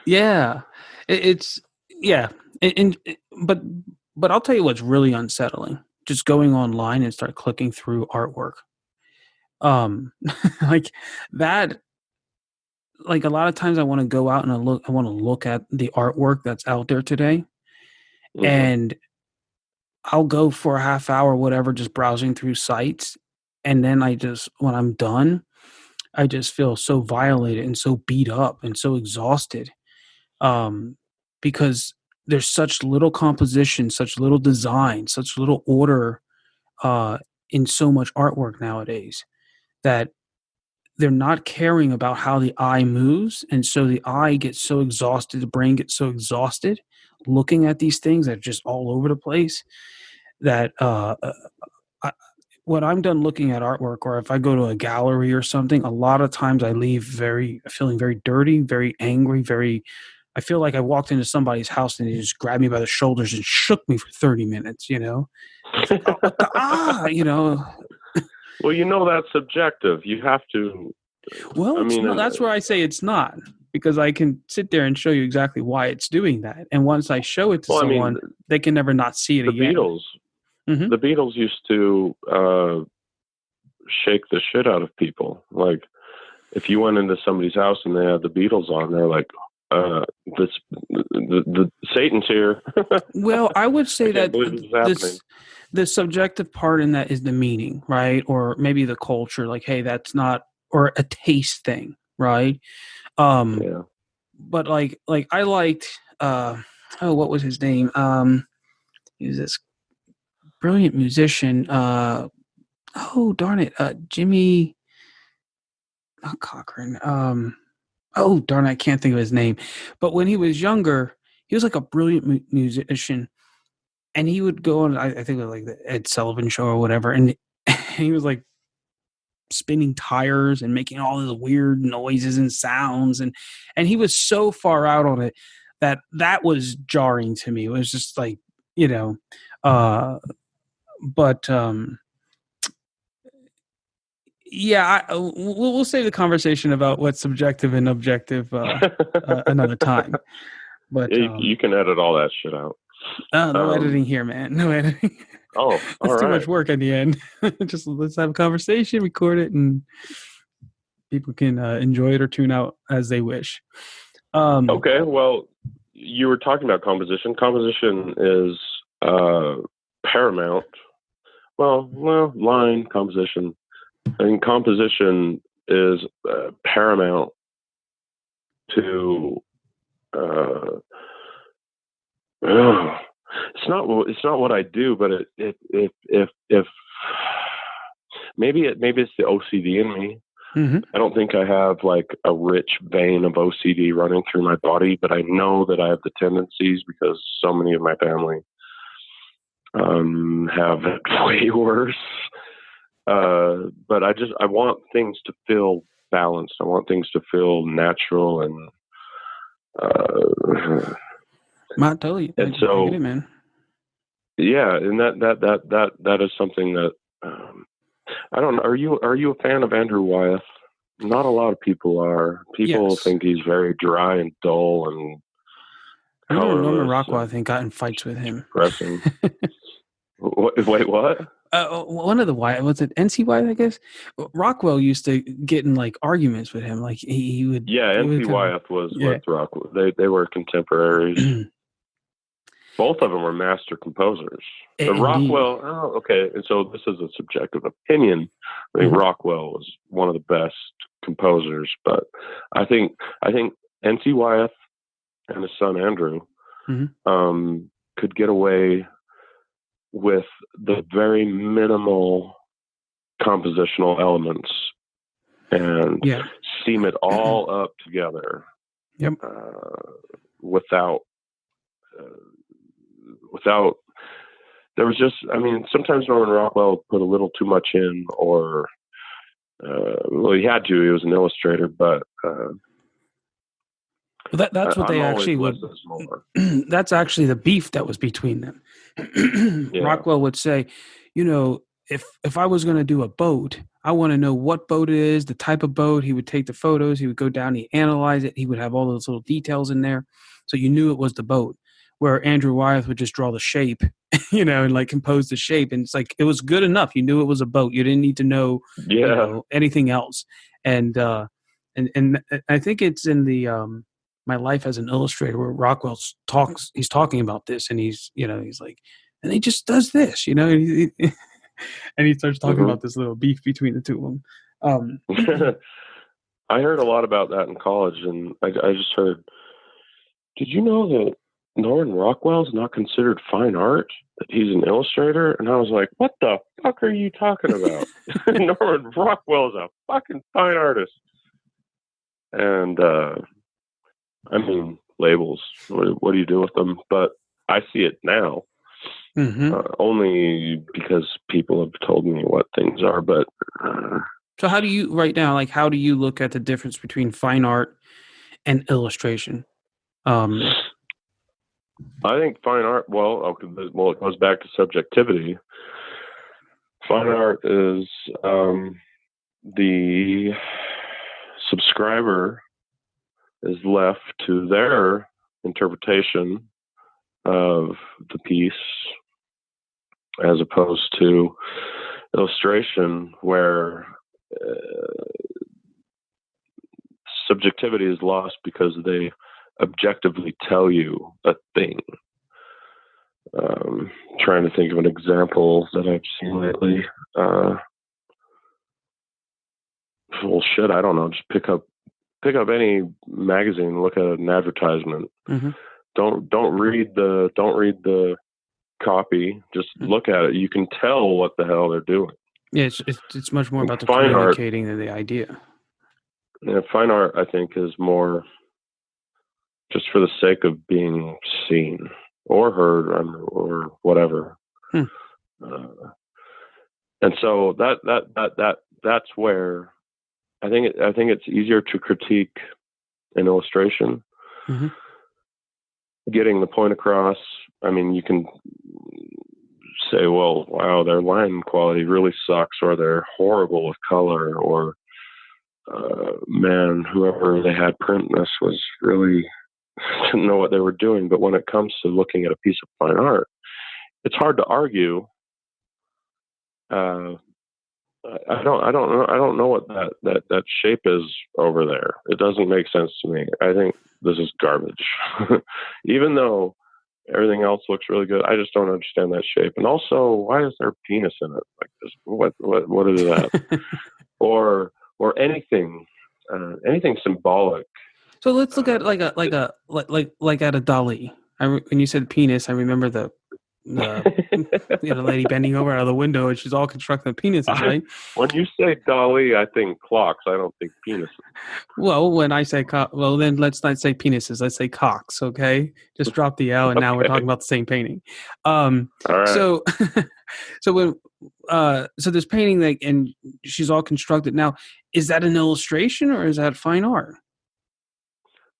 Speaker 1: Yeah. It's yeah. But I'll tell you what's really unsettling. Just going online and start clicking through artwork. Like that. Like a lot of times, I want to go out and I want to look at the artwork that's out there today,
Speaker 2: Mm-hmm.
Speaker 1: and I'll go for a half hour, whatever, just browsing through sites. And then when I'm done, I just feel so violated and so beat up and so exhausted. Because there's such little composition, such little design, such little order, uh, in so much artwork nowadays that they're not caring about how the eye moves. And so the eye gets so exhausted, the brain gets so exhausted looking at these things that are just all over the place that I, when I'm done looking at artwork, or if I go to a gallery or something, a lot of times I leave feeling very dirty, very angry, I feel like I walked into somebody's house and they just grabbed me by the shoulders and shook me for 30 minutes, It's like,
Speaker 2: Well, that's subjective. You have to.
Speaker 1: Well,
Speaker 2: I
Speaker 1: it's
Speaker 2: mean,
Speaker 1: not. That's where I say it's not, because I can sit there and show you exactly why it's doing that. And once I show it to someone, they can never not see it
Speaker 2: the
Speaker 1: again.
Speaker 2: Beatles.
Speaker 1: Mm-hmm.
Speaker 2: The Beatles used to shake the shit out of people. Like, if you went into somebody's house and they had the Beatles on, they're like, the Satan's here.
Speaker 1: Well, I would say that the subjective part in that is the meaning, right? Or maybe the culture, like, hey, that's not, or a taste thing, right?
Speaker 2: Yeah.
Speaker 1: But like I liked, what was his name? He was this brilliant musician. Oh darn it, Jimmy, not Cochran. Oh darn, I can't think of his name. But when he was younger, he was like a brilliant musician, and he would go on. I think it was like the Ed Sullivan Show or whatever, and he was like spinning tires and making all these weird noises and sounds, and he was so far out on it that was jarring to me. It was just like, but yeah, we'll save the conversation about what's subjective and objective another time. But
Speaker 2: you can edit all that shit out.
Speaker 1: No
Speaker 2: Um,
Speaker 1: editing here, man. No editing.
Speaker 2: oh, all
Speaker 1: That's too
Speaker 2: right.
Speaker 1: much work in the end. Just let's have a conversation, record it, and people can enjoy it or tune out as they wish.
Speaker 2: Okay. Well, you were talking about composition. Composition is paramount. Well, line composition. I think composition is paramount to. It's not. It's not what I do, but if maybe it's the OCD in me.
Speaker 1: Mm-hmm.
Speaker 2: I don't think I have like a rich vein of OCD running through my body, but I know that I have the tendencies because so many of my family have it way worse. But I want things to feel balanced. I want things to feel natural and
Speaker 1: Not totally. I
Speaker 2: and
Speaker 1: get
Speaker 2: so
Speaker 1: it, man.
Speaker 2: yeah, and that is something that I don't know. Are you a fan of Andrew Wyeth? Not a lot of people are. People
Speaker 1: Yes.
Speaker 2: think he's very dry and dull and
Speaker 1: You know, Norman
Speaker 2: colorless
Speaker 1: Rockwell, I
Speaker 2: and
Speaker 1: think, got in fights with him.
Speaker 2: depressing. Wait, what?
Speaker 1: One of the Wyatt, was it NC Wyatt, I guess? Rockwell used to get in like arguments with him. Like he would.
Speaker 2: Yeah,
Speaker 1: It
Speaker 2: NC
Speaker 1: was kind of,
Speaker 2: Wyeth was
Speaker 1: yeah.
Speaker 2: with Rockwell. They were contemporaries. Both of them were master composers.
Speaker 1: Indeed.
Speaker 2: Rockwell, okay, and so this is a subjective opinion. I think Rockwell was one of the best composers, but I think NC Wyeth and his son Andrew could get away with the very minimal compositional elements and seam it all up together.
Speaker 1: Yep.
Speaker 2: Without there was just, I mean, sometimes Norman Rockwell put a little too much in, or well, he had to. He was an illustrator, but
Speaker 1: that's what they actually would. That's actually the beef that was between them. Rockwell would say, you know, if I was going to do a boat, I want to know what boat it is, the type of boat. He would take the photos. He would go down. He analyze it. He would have all those little details in there, so you knew it was the boat. Where Andrew Wyeth would just draw the shape, you know, and like compose the shape, and it's like it was good enough. You knew it was a boat. You didn't need to know, you know, anything else. And I think it's in the My Life as an Illustrator where Rockwell talks. He's talking about this, and he's like, and he just does this, you know, and he starts talking about this little beef between the two of them.
Speaker 2: I heard a lot about that in college, and I just heard. Did you know that Norman Rockwell is not considered fine art? That he's an illustrator? And I was like, what the fuck are you talking about? Norman Rockwell is a fucking fine artist. And I mean, labels. What do you do with them? But I see it now. Only because people have told me what things are. But
Speaker 1: so how do you right now, like, how do you look at the difference between fine art and illustration?
Speaker 2: I think fine art, well, it goes back to subjectivity. Fine art is the subscriber is left to their interpretation of the piece, as opposed to illustration, where subjectivity is lost because they objectively tell you a thing. Trying to think of an example that I've seen lately. Well, shit, I don't know. Just pick up any magazine, look at an advertisement. Don't read the copy. Just look at it. You can tell what the hell they're doing.
Speaker 1: Yeah, it's much more about the communicating than the idea.
Speaker 2: Yeah, fine art, I think, is more just for the sake of being seen or heard or whatever. And so that's where I think it's easier to critique an illustration, getting the point across. I mean, you can say, well, wow, their line quality really sucks, or they're horrible with color, or man, whoever they had print this was really didn't know what they were doing. But when it comes to looking at a piece of fine art, it's hard to argue. I don't know what that shape is over there. It doesn't make sense to me. I think this is garbage. Even though everything else looks really good, I just don't understand that shape. And also, why is there a penis in it like this? What is that? or anything symbolic.
Speaker 1: So let's look at like at a Dali. When you said penis, I remember the lady bending over out of the window and she's all constructing penises, right?
Speaker 2: When you say Dali, I think clocks. I don't think penises.
Speaker 1: Well, when I say well, then let's not say penises. Let's say cocks, okay? Just drop the L, and now we're talking about the same painting.
Speaker 2: All right.
Speaker 1: So, when so this painting, like, and she's all constructed. Now, is that an illustration or is that fine art?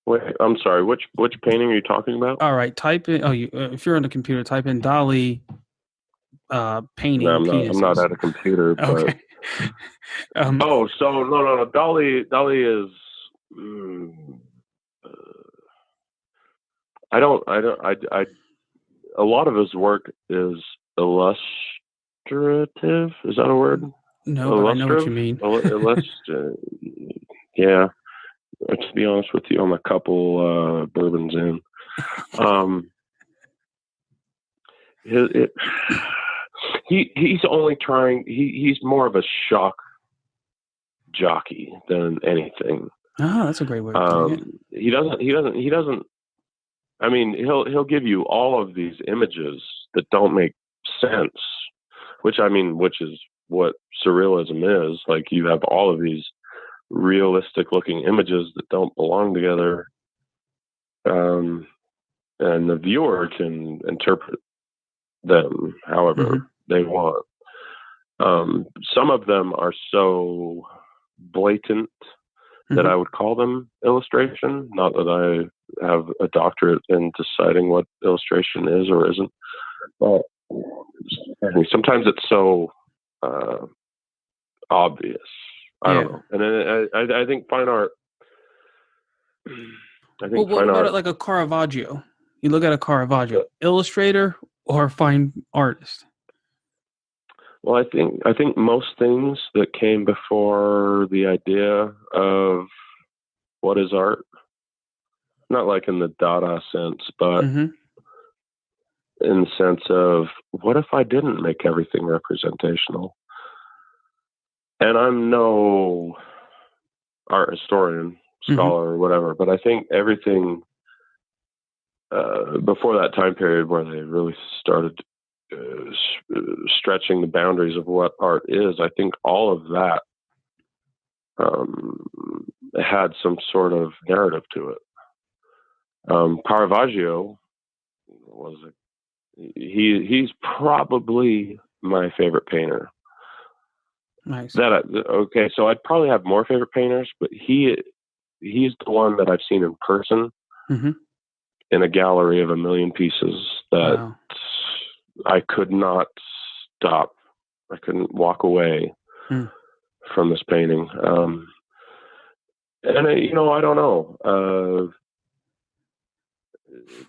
Speaker 2: Wait, I'm sorry. Which painting are you talking about?
Speaker 1: All right, type in. Oh, if you're on the computer, type in Dali painting.
Speaker 2: No,
Speaker 1: penises.
Speaker 2: I'm not at a computer. But...
Speaker 1: Okay.
Speaker 2: So no. Dali is. I a lot of his work is illustrative. Is that a word?
Speaker 1: No, but I know what you mean.
Speaker 2: Yeah. To be honest with you, I'm a couple bourbons in. He's only trying. He's more of a shock jockey than anything.
Speaker 1: Oh, that's a great way to put it.
Speaker 2: He doesn't. I mean, he'll give you all of these images that don't make sense, which is what surrealism is. Like, you have all of these realistic looking images that don't belong together, and the viewer can interpret them however they want. Some of them are so blatant that I would call them illustration. Not that I have a doctorate in deciding what illustration is or isn't, but sometimes it's so obvious. I don't know. And then I think fine art.
Speaker 1: What about like a Caravaggio? You look at a Caravaggio, illustrator or fine artist?
Speaker 2: Well, I think most things that came before the idea of what is art, not like in the Dada sense, but in the sense of, what if I didn't make everything representational? And I'm no art historian, scholar, or whatever, but I think everything before that time period where they really started stretching the boundaries of what art is, I think all of that had some sort of narrative to it. Caravaggio he's probably my favorite painter.
Speaker 1: Nice.
Speaker 2: So I'd probably have more favorite painters, but he's the one that I've seen in person in a gallery of 1 million pieces that I could not stop. I couldn't walk away from this painting. And I don't know.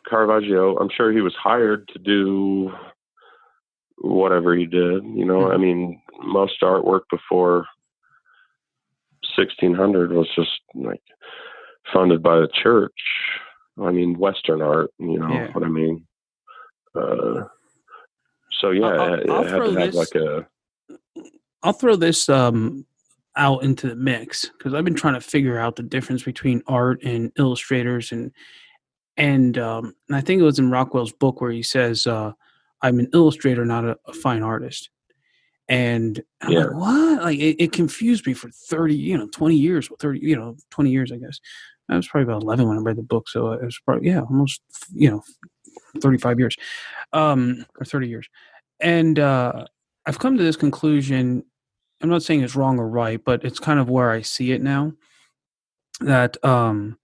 Speaker 2: Caravaggio, I'm sure he was hired to do whatever he did. I mean, most artwork before 1600 was just like funded by the church. I mean, Western art, what I mean. So yeah,
Speaker 1: I'll
Speaker 2: it had to have like a.
Speaker 1: I'll throw this out into the mix because I've been trying to figure out the difference between art and illustrators, and I think it was in Rockwell's book where he says, "I'm an illustrator, not a fine artist." And I'm like, what? Like, it confused me for 20 years. 20 years, I guess. I was probably about 11 when I read the book, so it was probably almost 35 years, or 30 years. And I've come to this conclusion. I'm not saying it's wrong or right, but it's kind of where I see it now. That a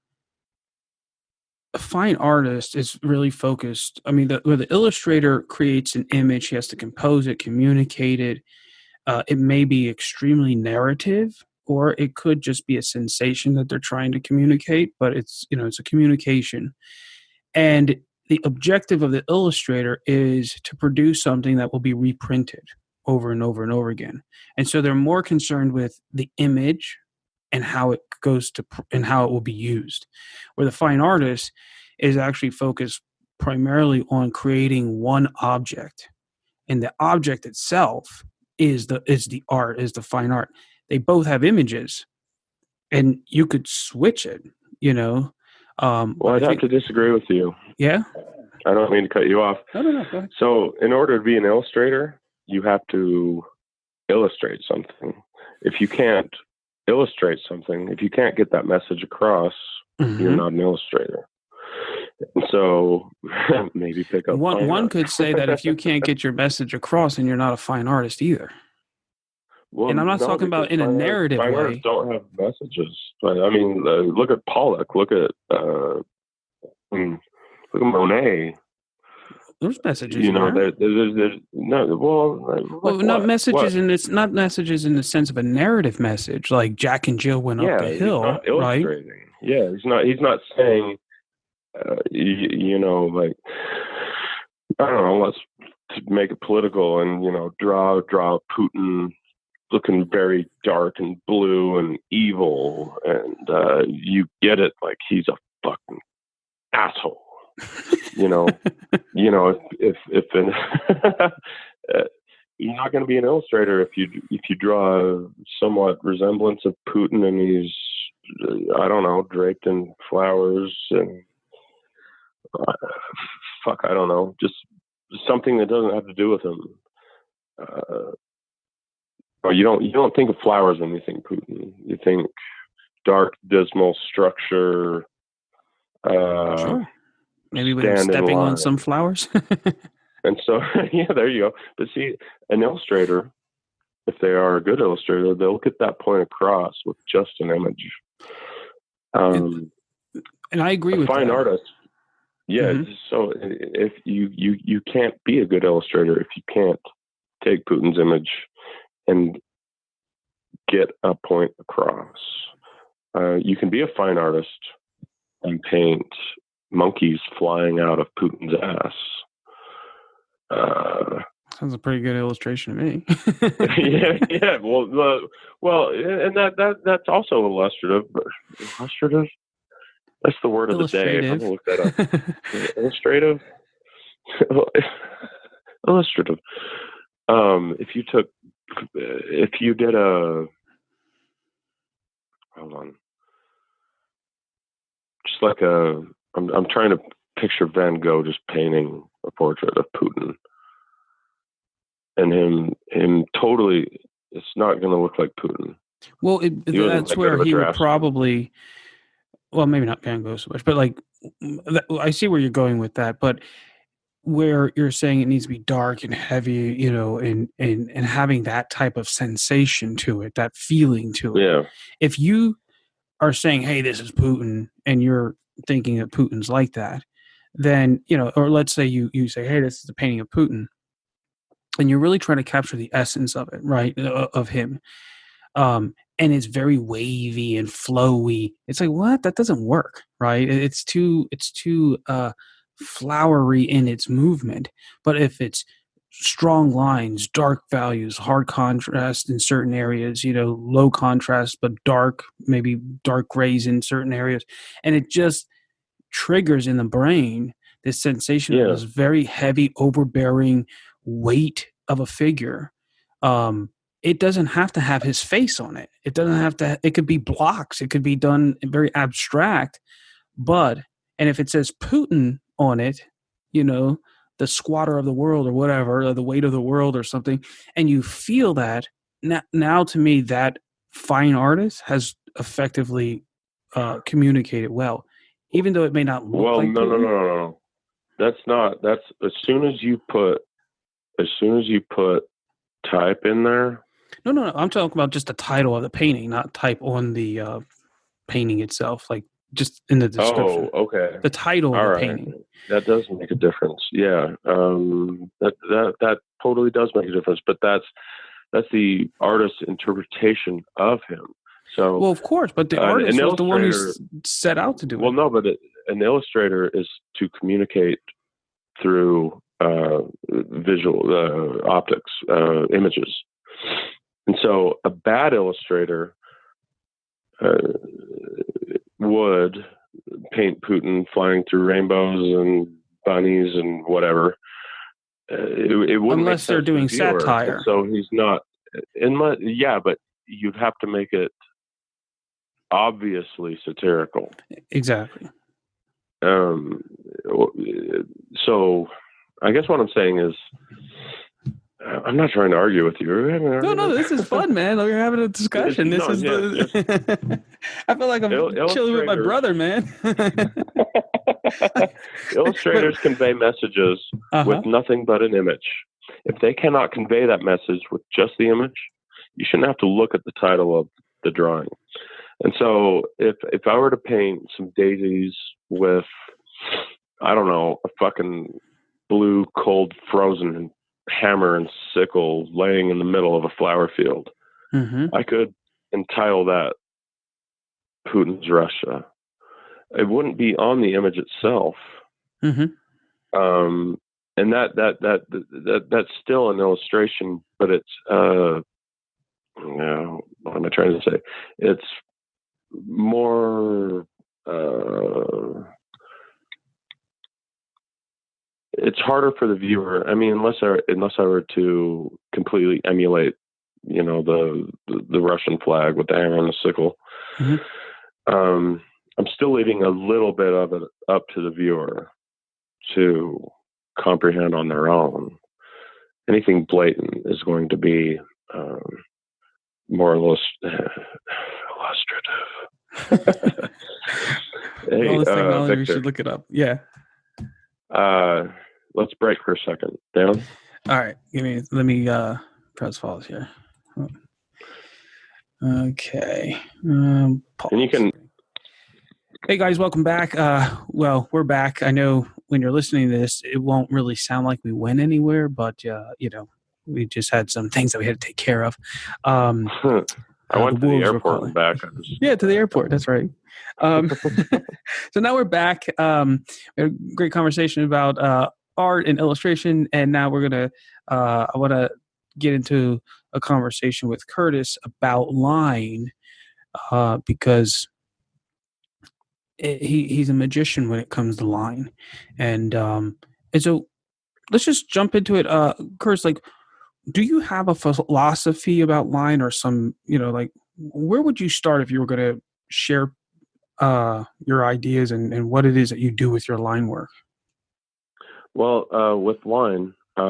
Speaker 1: fine artist is really focused. I mean, where the illustrator creates an image, he has to compose it, communicate it. It may be extremely narrative, or it could just be a sensation that they're trying to communicate, but it's a communication. And the objective of the illustrator is to produce something that will be reprinted over and over and over again. And so they're more concerned with the image and how it and how it will be used. Where the fine artist is actually focused primarily on creating one object, and the object itself is the art, is the fine art. They both have images, and you could switch it, you know.
Speaker 2: Well, I'd have to disagree with you.
Speaker 1: Yeah?
Speaker 2: I don't mean to cut you off.
Speaker 1: No, go ahead.
Speaker 2: So in order to be an illustrator, you have to illustrate something. If you can't illustrate something, if you can't get that message across, you're not an illustrator. And so maybe pick up
Speaker 1: one could say that if you can't get your message across, then you're not a fine artist either.
Speaker 2: Well,
Speaker 1: and I'm not talking about in a narrative
Speaker 2: fine
Speaker 1: way.
Speaker 2: Artists don't have messages. But I mean, look at Pollock. Look at Monet.
Speaker 1: There's messages.
Speaker 2: You know, there's no. Well,
Speaker 1: not messages, and it's not messages in the sense of a narrative message, like Jack and Jill went up the hill,
Speaker 2: he's not illustrating. Right? Yeah, he's not saying, like, I don't know. Let's make it political and draw Putin looking very dark and blue and evil, and you get it, like he's a fucking asshole. If you're not going to be an illustrator if you draw a somewhat resemblance of Putin and he's I don't know, draped in flowers and I don't know, just something that doesn't have to do with him. Or you don't think of flowers when you think Putin. You think dark, dismal structure.
Speaker 1: Sure. Maybe with him stepping on some flowers.
Speaker 2: And so, yeah, there you go. But see, an illustrator, if they are a good illustrator, they'll get that point across with just an image.
Speaker 1: And I agree with
Speaker 2: fine
Speaker 1: that.
Speaker 2: Artist. Yeah. Mm-hmm. So if you can't be a good illustrator if you can't take Putin's image and get a point across. You can be a fine artist and paint monkeys flying out of Putin's ass.
Speaker 1: Sounds a pretty good illustration to me.
Speaker 2: yeah. Well, and that's also illustrative. Illustrative? That's the word of the day. I'm gonna look that up. Illustrative. Illustrative. If you did hold on, just like I'm trying to picture Van Gogh just painting a portrait of Putin, and him totally, it's not going to look like Putin.
Speaker 1: Well, that's where he would probably, well, maybe not Van Gogh so much, but like, I see where you're going with that, but where you're saying it needs to be dark and heavy, and having that type of sensation to it, that feeling to it.
Speaker 2: Yeah.
Speaker 1: If you are saying, hey, this is Putin, and you're thinking that Putin's like that, then, or let's say you say, hey, this is a painting of Putin, and you're really trying to capture the essence of it, right, of him. And it's very wavy and flowy. It's like, what? That doesn't work, right? It's too flowery in its movement. But if it's strong lines, dark values, hard contrast in certain areas, low contrast but dark, maybe dark grays in certain areas, and it just triggers in the brain this sensation of this very heavy, overbearing weight of a figure. It doesn't have to have his face on it. It doesn't have to. It could be blocks. It could be done very abstract. And if it says Putin on it, the squatter of the world or whatever, or the weight of the world or something, and you feel that, now to me, that fine artist has effectively communicated well, even though it may not look like Putin.
Speaker 2: No. That's as soon as you put type in there.
Speaker 1: No. I'm talking about just the title of the painting, not type on the painting itself, like just in the description.
Speaker 2: Oh, okay.
Speaker 1: The title of the painting.
Speaker 2: That does make a difference. Yeah. That totally does make a difference. But that's the artist's interpretation of him. So,
Speaker 1: Well, of course, but the artist was the one who set out to do it.
Speaker 2: Well, no, but an illustrator is to communicate through visual optics, images. And so a bad illustrator would paint Putin flying through rainbows and bunnies and whatever. It wouldn't,
Speaker 1: unless they're doing satire.
Speaker 2: So he's not, but you'd have to make it obviously satirical.
Speaker 1: Exactly.
Speaker 2: So I guess what I'm saying is, I'm not trying to argue with you.
Speaker 1: No, this is fun, man. We're having a discussion. I feel like I'm chilling with my brother, man.
Speaker 2: Illustrators convey messages with nothing but an image. If they cannot convey that message with just the image, you shouldn't have to look at the title of the drawing. And so if I were to paint some daisies with, I don't know, a fucking blue, cold, frozen hammer and sickle laying in the middle of a flower field, I could entitle that Putin's Russia. It wouldn't be on the image itself. And that's still an illustration, but it's what am I trying to say? It's more it's harder for the viewer. I mean, unless I were to completely emulate, the Russian flag with the hammer and the sickle. I'm still leaving a little bit of it up to the viewer to comprehend on their own. Anything blatant is going to be more illustrative. Hey,
Speaker 1: all this technology,
Speaker 2: Victor,
Speaker 1: we should look it up. Yeah.
Speaker 2: Let's break for a second. Down.
Speaker 1: All right. Let me press pause here. Okay.
Speaker 2: And you can.
Speaker 1: Hey guys, welcome back. Well, we're back. I know when you're listening to this, it won't really sound like we went anywhere, but we just had some things that we had to take care of.
Speaker 2: I went to the airport and back.
Speaker 1: Yeah, to the airport. That's right. So now we're back. We had a great conversation about art and illustration, and now we're gonna. I want to get into a conversation with Curtis about line, because he's a magician when it comes to line, and so let's just jump into it. Curtis, do you have a philosophy about line, or some, where would you start if you were going to share your ideas and what it is that you do with your line work?
Speaker 2: Well, with line, I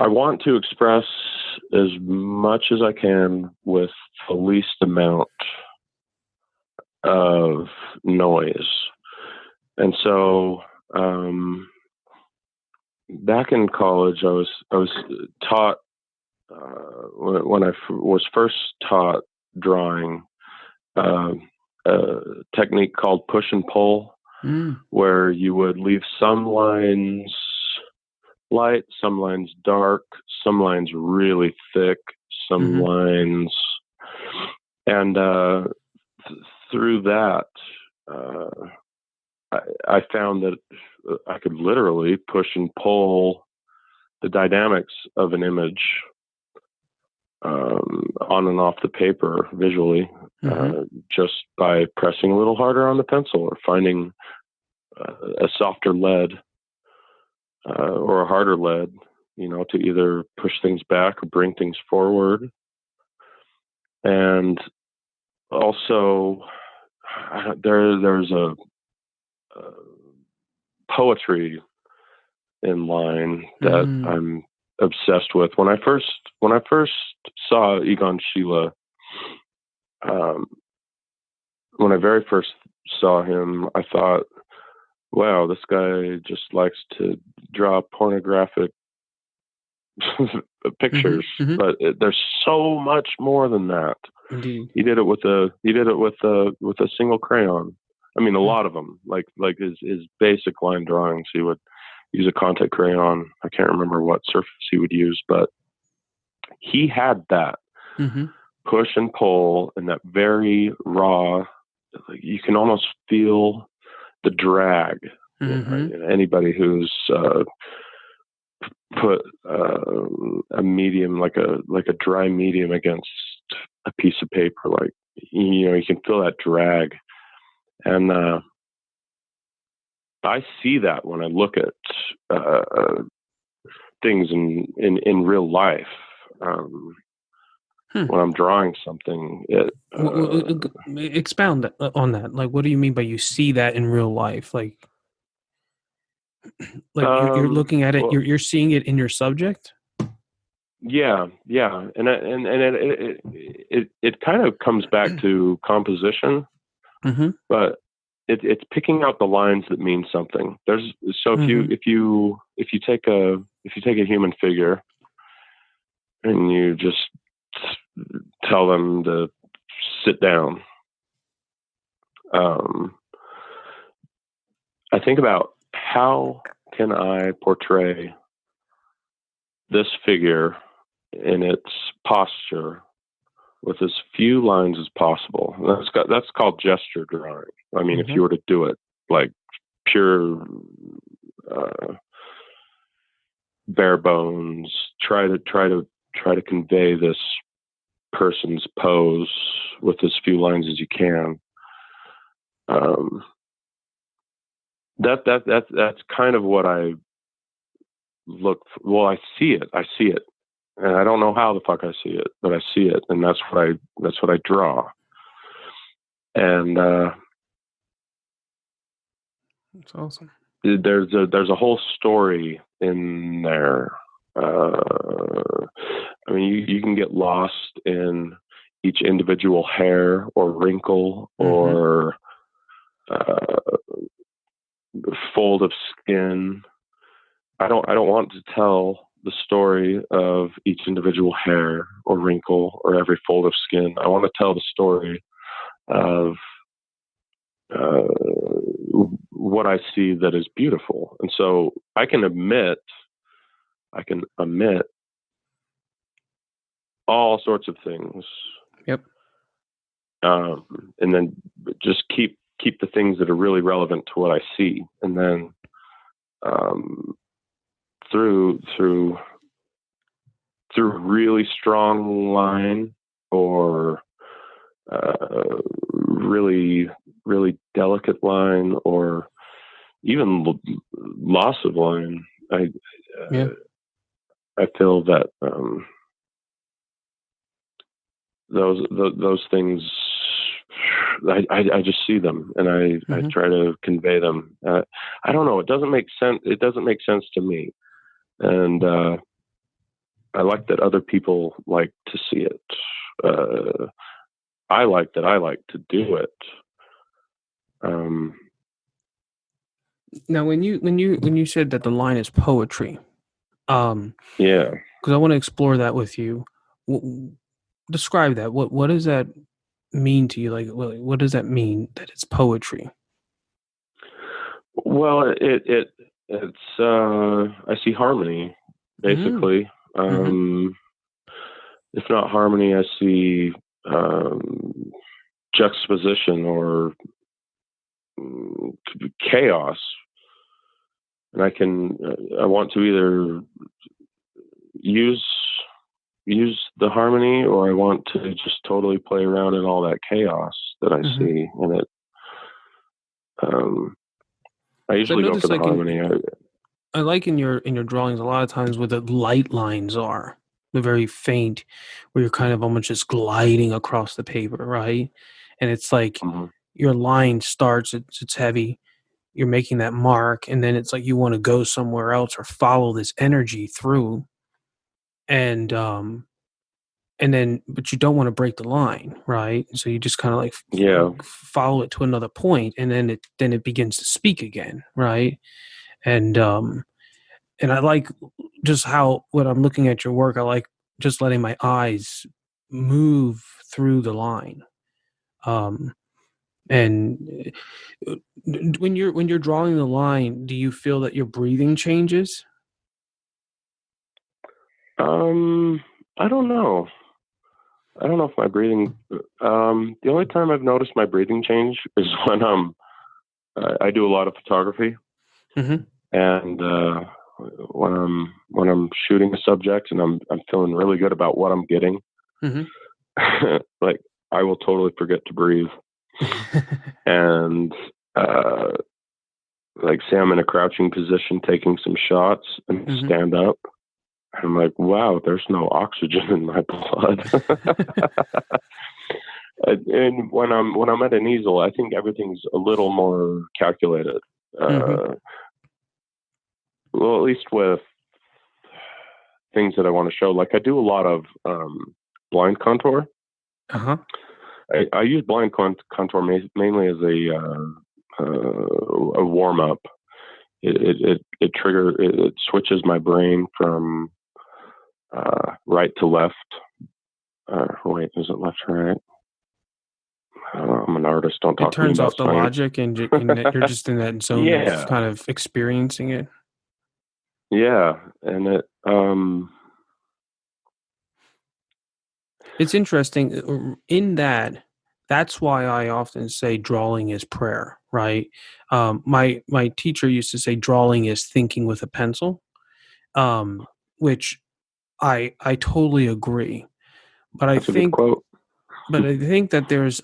Speaker 2: want to express as much as I can with the least amount of noise. And so, back in college, I was taught, when I was first taught drawing, a technique called push and pull, where you would leave some lines light, some lines dark, some lines really thick, some lines, and through that, I found that I could literally push and pull the dynamics of an image on and off the paper visually, just by pressing a little harder on the pencil, or finding a softer lead or a harder lead, to either push things back or bring things forward. And also, there's a poetry in line that I'm obsessed with. When I first saw Egon Schiele, when I very first saw him, I thought, wow, this guy just likes to draw pornographic pictures, but there's so much more than that.
Speaker 1: Indeed.
Speaker 2: He did it with a single crayon. I mean, a lot of them, like his basic line drawings, he would use a contact crayon. I can't remember what surface he would use, but he had that
Speaker 1: Mm-hmm.
Speaker 2: push and pull and that very raw, like you can almost feel the drag.
Speaker 1: Mm-hmm.
Speaker 2: Anybody who's put a medium, like a dry medium against a piece of paper, like, you can feel that drag. And I see that when I look at things in real life. When I'm drawing something,
Speaker 1: Expound on that. Like, what do you mean by you see that in real life? Like you're looking at it,
Speaker 2: well,
Speaker 1: you're seeing it in your subject.
Speaker 2: yeah, and it kind of comes back to composition,
Speaker 1: Mm-hmm.
Speaker 2: but it's picking out the lines that mean something. So
Speaker 1: Mm-hmm.
Speaker 2: if you take a human figure and you just tell them to sit down, I think about how can I portray this figure in its posture with as few lines as possible. That's called gesture drawing. I mean, if
Speaker 1: Mm-hmm.
Speaker 2: you were to do it like pure uh, bare bones, try to convey this person's pose with as few lines as you can. That's kind of what I look for. Well, I see it, and I don't know how the fuck I see it, but I see it, and that's what I draw. And
Speaker 1: That's awesome.
Speaker 2: there's a whole story in there. I mean, you can get lost in each individual hair or wrinkle or fold of skin. I don't want to tell the story of each individual hair or wrinkle or every fold of skin. I want to tell the story of what I see that is beautiful. And so I can omit all sorts of things.
Speaker 1: Yep.
Speaker 2: And then just keep the things that are really relevant to what I see. And then through really strong line or really delicate line or even loss of line, I feel that those things, I just see them and I try to convey them. I don't know. It doesn't make sense. It doesn't make sense to me, and I like that other people like to see it. I like that I like to do it.
Speaker 1: Now, when you said that the line is poetry,
Speaker 2: yeah,
Speaker 1: because I want to explore that with you. Describe that. What does that mean to you? Like, what does that mean that it's poetry?
Speaker 2: Well, it's I see harmony basically. If not harmony, I see juxtaposition or chaos, and I want to either use the harmony or I want to just totally play around in all that chaos that I see, and it. I usually go for the harmony.
Speaker 1: I like in your drawings a lot of times where the light lines are, the very faint, where you're kind of almost just gliding across the paper, right? And it's like your line starts, it's heavy, you're making that mark, and then it's like you want to go somewhere else or follow this energy through, and then but you don't want to break the line, right? So you just kind of like follow it to another point, and then it begins to speak again, right? And I like just how when I'm looking at your work, I like just letting my eyes move through the line. And when you're drawing the line, do you feel that your breathing changes?
Speaker 2: I don't know. I don't know if my breathing. The only time I've noticed my breathing change is when I do a lot of photography,
Speaker 1: Mm-hmm.
Speaker 2: and when I'm shooting a subject and I'm feeling really good about what I'm getting,
Speaker 1: Mm-hmm.
Speaker 2: like I will totally forget to breathe, and uh, like say I'm in a crouching position taking some shots and
Speaker 1: Mm-hmm.
Speaker 2: stand up. I'm like, wow, there's no oxygen in my blood. And when I'm at an easel, I think everything's a little more calculated.
Speaker 1: Mm-hmm.
Speaker 2: Uh, well, at least with things that I want to show. Like I do a lot of blind contour.
Speaker 1: Uh-huh.
Speaker 2: I use blind contour mainly as a warm up. It switches my brain from right to left. Wait, is it left or right? I'm an artist. Don't
Speaker 1: It
Speaker 2: talk to me
Speaker 1: turns
Speaker 2: about
Speaker 1: off the
Speaker 2: science.
Speaker 1: logic, and that you're just in that zone of
Speaker 2: Yeah,
Speaker 1: kind of experiencing it.
Speaker 2: yeah, and
Speaker 1: It's interesting in that. That's why I often say drawing is prayer, right? My teacher used to say drawing is thinking with a pencil, which I totally agree. But I
Speaker 2: that's a good
Speaker 1: think
Speaker 2: quote.
Speaker 1: that there's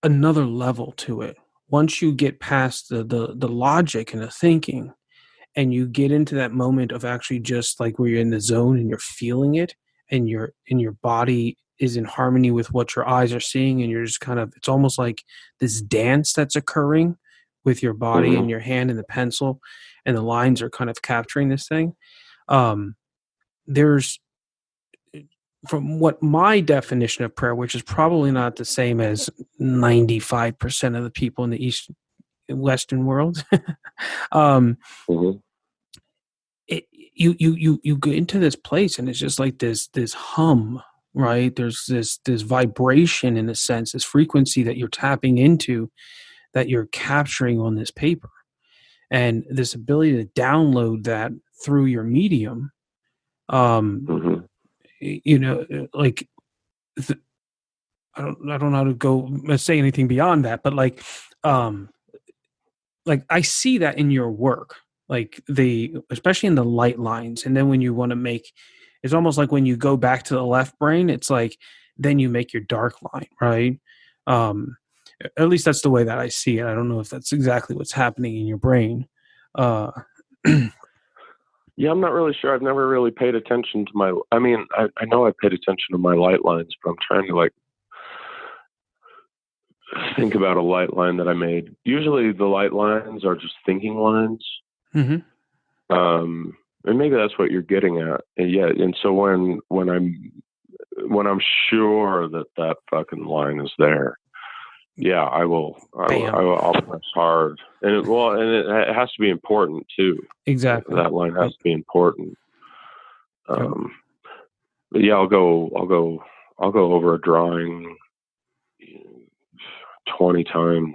Speaker 1: another level to it. Once you get past the logic and the thinking, and you get into that moment of actually just like where you're in the zone and you're feeling it, and your body is in harmony with what your eyes are seeing, and you're just kind of, it's almost like this dance that's occurring with your body
Speaker 2: Hmm.
Speaker 1: and your hand and the pencil, and the lines are kind of capturing this thing. There's From what my definition of prayer, which is probably not the same as 95% of the people in the East Western world, um,
Speaker 2: Hmm.
Speaker 1: you go into this place, and it's just like this hum, right? There's this vibration, in a sense, this frequency that you're tapping into, that you're capturing on this paper, and this ability to download that through your medium. Um,
Speaker 2: Hmm.
Speaker 1: like I don't know how to go say anything beyond that, but um, like I see that in your work, like especially in the light lines, and then when you want to make, it's almost like when you go back to the left brain, it's like then you make your dark line, right? Um, at least that's the way that I see it. I don't know if that's exactly what's happening in your brain. Uh,
Speaker 2: Yeah, I'm not really sure. I've never really paid attention to my. I mean, I know I paid attention to my light lines, but I'm trying to like think about a light line that I made. Usually, the light lines are just thinking lines.
Speaker 1: mhm.
Speaker 2: And maybe that's what you're getting at. And yeah, and so when I'm sure that that fucking line is there, yeah,
Speaker 1: Bam.
Speaker 2: I'll press hard. And it has to be important too.
Speaker 1: Exactly.
Speaker 2: That line has
Speaker 1: Yep.
Speaker 2: to be important.
Speaker 1: Yep.
Speaker 2: Um, but yeah, I'll go over a drawing 20 times.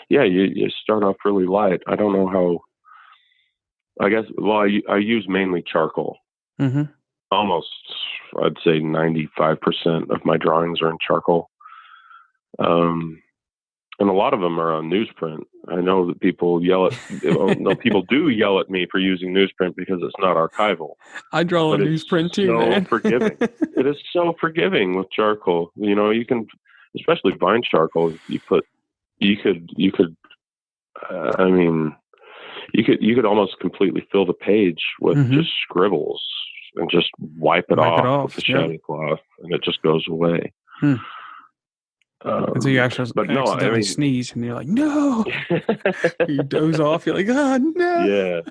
Speaker 2: Yeah, you start off really light. I don't know how. I guess. Well, I use mainly charcoal.
Speaker 1: Mhm.
Speaker 2: Almost, I'd say 95% of my drawings are in charcoal. Um, and a lot of them are on newsprint. I know that people yell at. No, people do yell at me for using newsprint because it's not archival,
Speaker 1: I draw a
Speaker 2: but it's
Speaker 1: newsprint too,
Speaker 2: so
Speaker 1: man.
Speaker 2: forgiving. It is so forgiving with charcoal. You can, especially vine charcoal. You could. I mean, you could almost completely fill the page with just
Speaker 1: Mhm.
Speaker 2: scribbles and just wipe it
Speaker 1: Wipe it
Speaker 2: off with the
Speaker 1: off. Yep.
Speaker 2: chamois cloth, and it just goes away.
Speaker 1: Hmm. Until you actually
Speaker 2: But no, I
Speaker 1: accidentally
Speaker 2: mean,
Speaker 1: sneeze, and you're like, no. You doze off. You're like, oh no.
Speaker 2: yeah.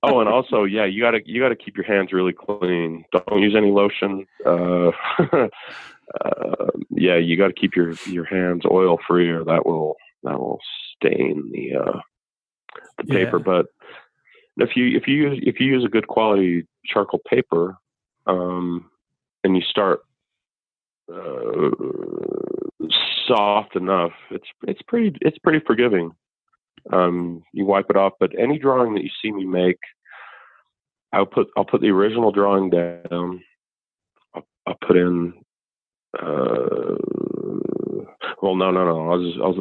Speaker 2: Oh, and also, yeah, you gotta keep your hands really clean. Don't use any lotion. Yeah, you got to keep your hands oil free, or that will stain the paper.
Speaker 1: Yeah.
Speaker 2: But if you use a good quality charcoal paper, and you start uh, soft enough, it's pretty forgiving. You wipe it off, but any drawing that you see me make, I'll put the original drawing down, I'll put in. Well, no.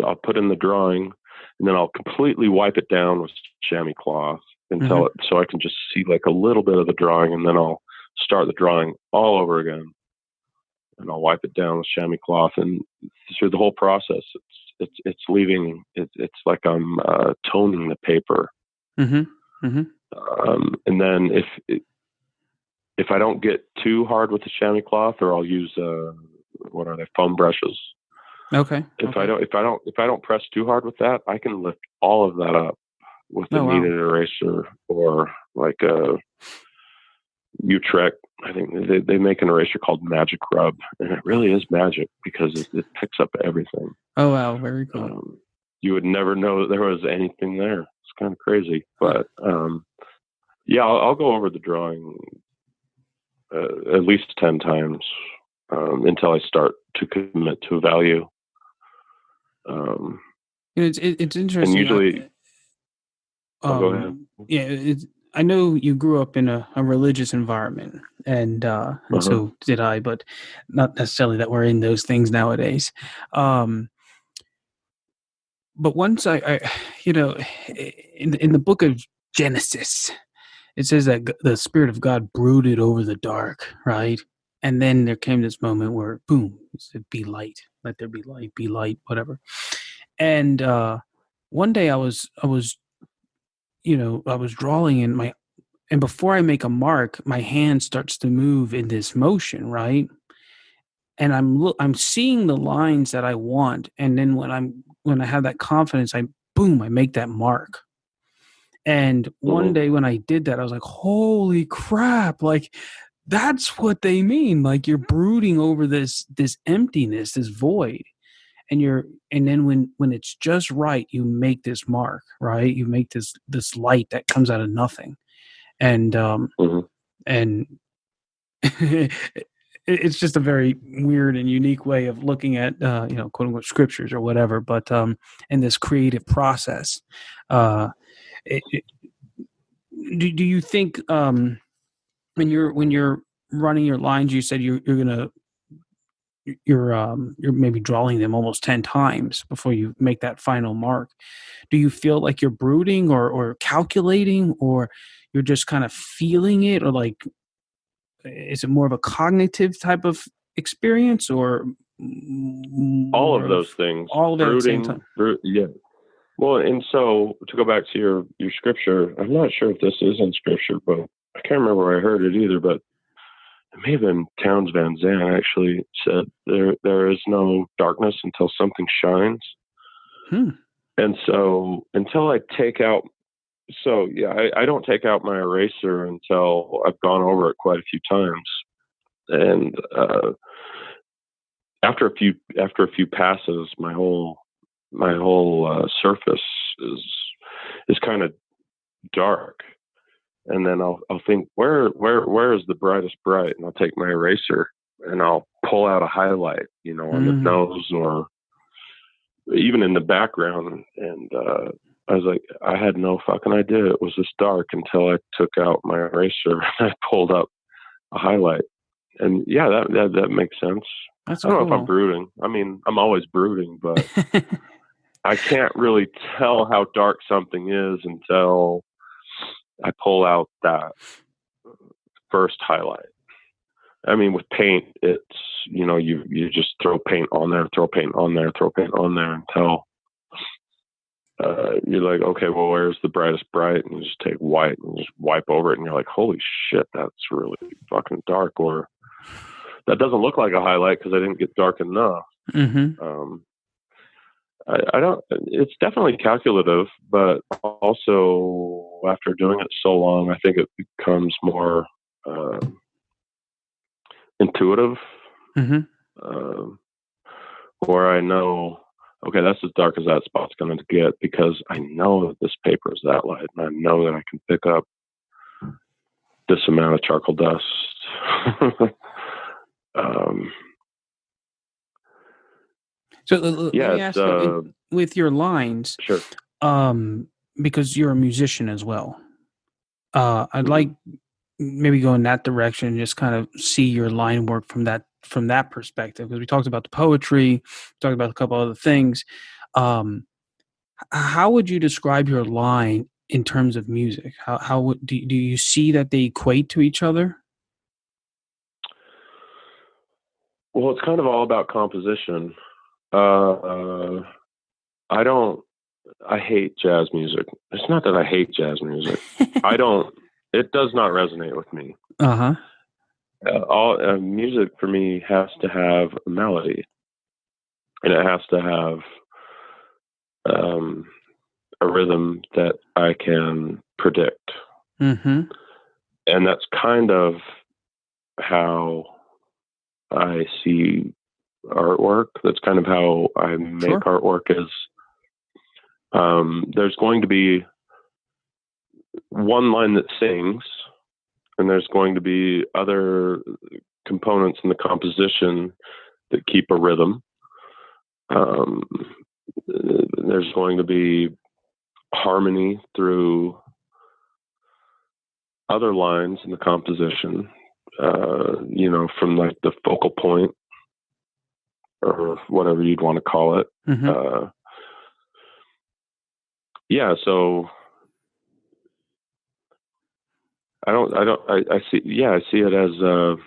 Speaker 2: I'll put in the drawing, and then I'll completely wipe it down with chamois cloth until so I can just see like a little bit of the drawing, and then I'll start the drawing all over again, and I'll wipe it down with chamois cloth, and through the whole process, it's leaving. It's like I'm toning the paper, and then if I don't get too hard with the chamois cloth, or I'll use what are they, foam brushes.
Speaker 1: Okay.
Speaker 2: If I don't press too hard with that, I can lift all of that up with a kneaded eraser, or like a Utrecht. I think they make an eraser called Magic Rub, and it really is magic because it picks up everything.
Speaker 1: Oh wow, very cool.
Speaker 2: You would never know that there was anything there. It's kind of crazy, but yeah, I'll go over the drawing at least 10 times until I start to commit to a value.
Speaker 1: It's interesting.
Speaker 2: And usually, go ahead.
Speaker 1: Yeah, I know you grew up in a religious environment, and so did I, but not necessarily that we're in those things nowadays. But once I in the book of Genesis, it says that the Spirit of God brooded over the dark, right? And then there came this moment where, boom, it said, "Be light. Let there be light, whatever." And one day I was drawing and before I make a mark, my hand starts to move in this motion, right? And I'm seeing the lines that I want, and then when I have that confidence, I make that mark. And one day when I did that, I was like, holy crap, like that's what they mean. Like you're brooding over this emptiness, this void. And then when it's just right, you make this mark, right? You make this light that comes out of nothing. And and it's just a very weird and unique way of looking at quote unquote scriptures or whatever, but in this creative process. Do you think when you're running your lines, you said you're maybe drawing them almost 10 times before you make that final mark. Do you feel like you're brooding or calculating, or you're just kind of feeling it, or like is it more of a cognitive type of experience, or
Speaker 2: all of those things?
Speaker 1: All of it at the same time.
Speaker 2: Yeah. Well, and so to go back to your scripture, I'm not sure if this is in scripture, but I can't remember where I heard it either, but it may have been Towns Van Zandt actually said there is no darkness until something shines. And so until I take out, I don't take out my eraser until I've gone over it quite a few times. And after a few passes, my whole surface is kind of dark. And then I'll think, where is the brightest bright? And I'll take my eraser and I'll pull out a highlight, on the nose or even in the background. And I was like, I had no fucking idea it was this dark until I took out my eraser and I pulled up a highlight. And yeah, that makes sense. I don't know if I'm brooding. I mean, I'm always brooding, but I can't really tell how dark something is until I pull out that first highlight. I mean, with paint, it's, you just throw paint on there until you're like, okay, well, where's the brightest bright? And you just take white and just wipe over it. And you're like, holy shit, that's really fucking dark. Or that doesn't look like a highlight because I didn't get dark enough. I don't, it's definitely calculative, but also after doing it so long, I think it becomes more intuitive, where I know, okay, that's as dark as that spot's going to get because I know that this paper is that light, and I know that I can pick up this amount of charcoal dust.
Speaker 1: So let me ask you, with your lines,
Speaker 2: sure.
Speaker 1: Because you're a musician as well, I'd like maybe go in that direction and just kind of see your line work from that perspective, because we talked about the poetry, talked about a couple other things. Um, how would you describe your line in terms of music? How would do you see that they equate to each other?
Speaker 2: Well, it's kind of all about composition. Uh, I don't. I hate jazz music. It's not that I hate jazz music. I don't. It does not resonate with me.
Speaker 1: Uh-huh.
Speaker 2: All music for me has to have a melody, and it has to have um, a rhythm that I can predict,
Speaker 1: Mm-hmm.
Speaker 2: and that's kind of how I see artwork. That's kind of how I make
Speaker 1: Sure.
Speaker 2: artwork. Is there's going to be one line that sings, and there's going to be other components in the composition that keep a rhythm. Um, there's going to be harmony through other lines in the composition, from like the focal point or whatever you'd want to call it.
Speaker 1: Mm-hmm.
Speaker 2: Yeah, so I see it as,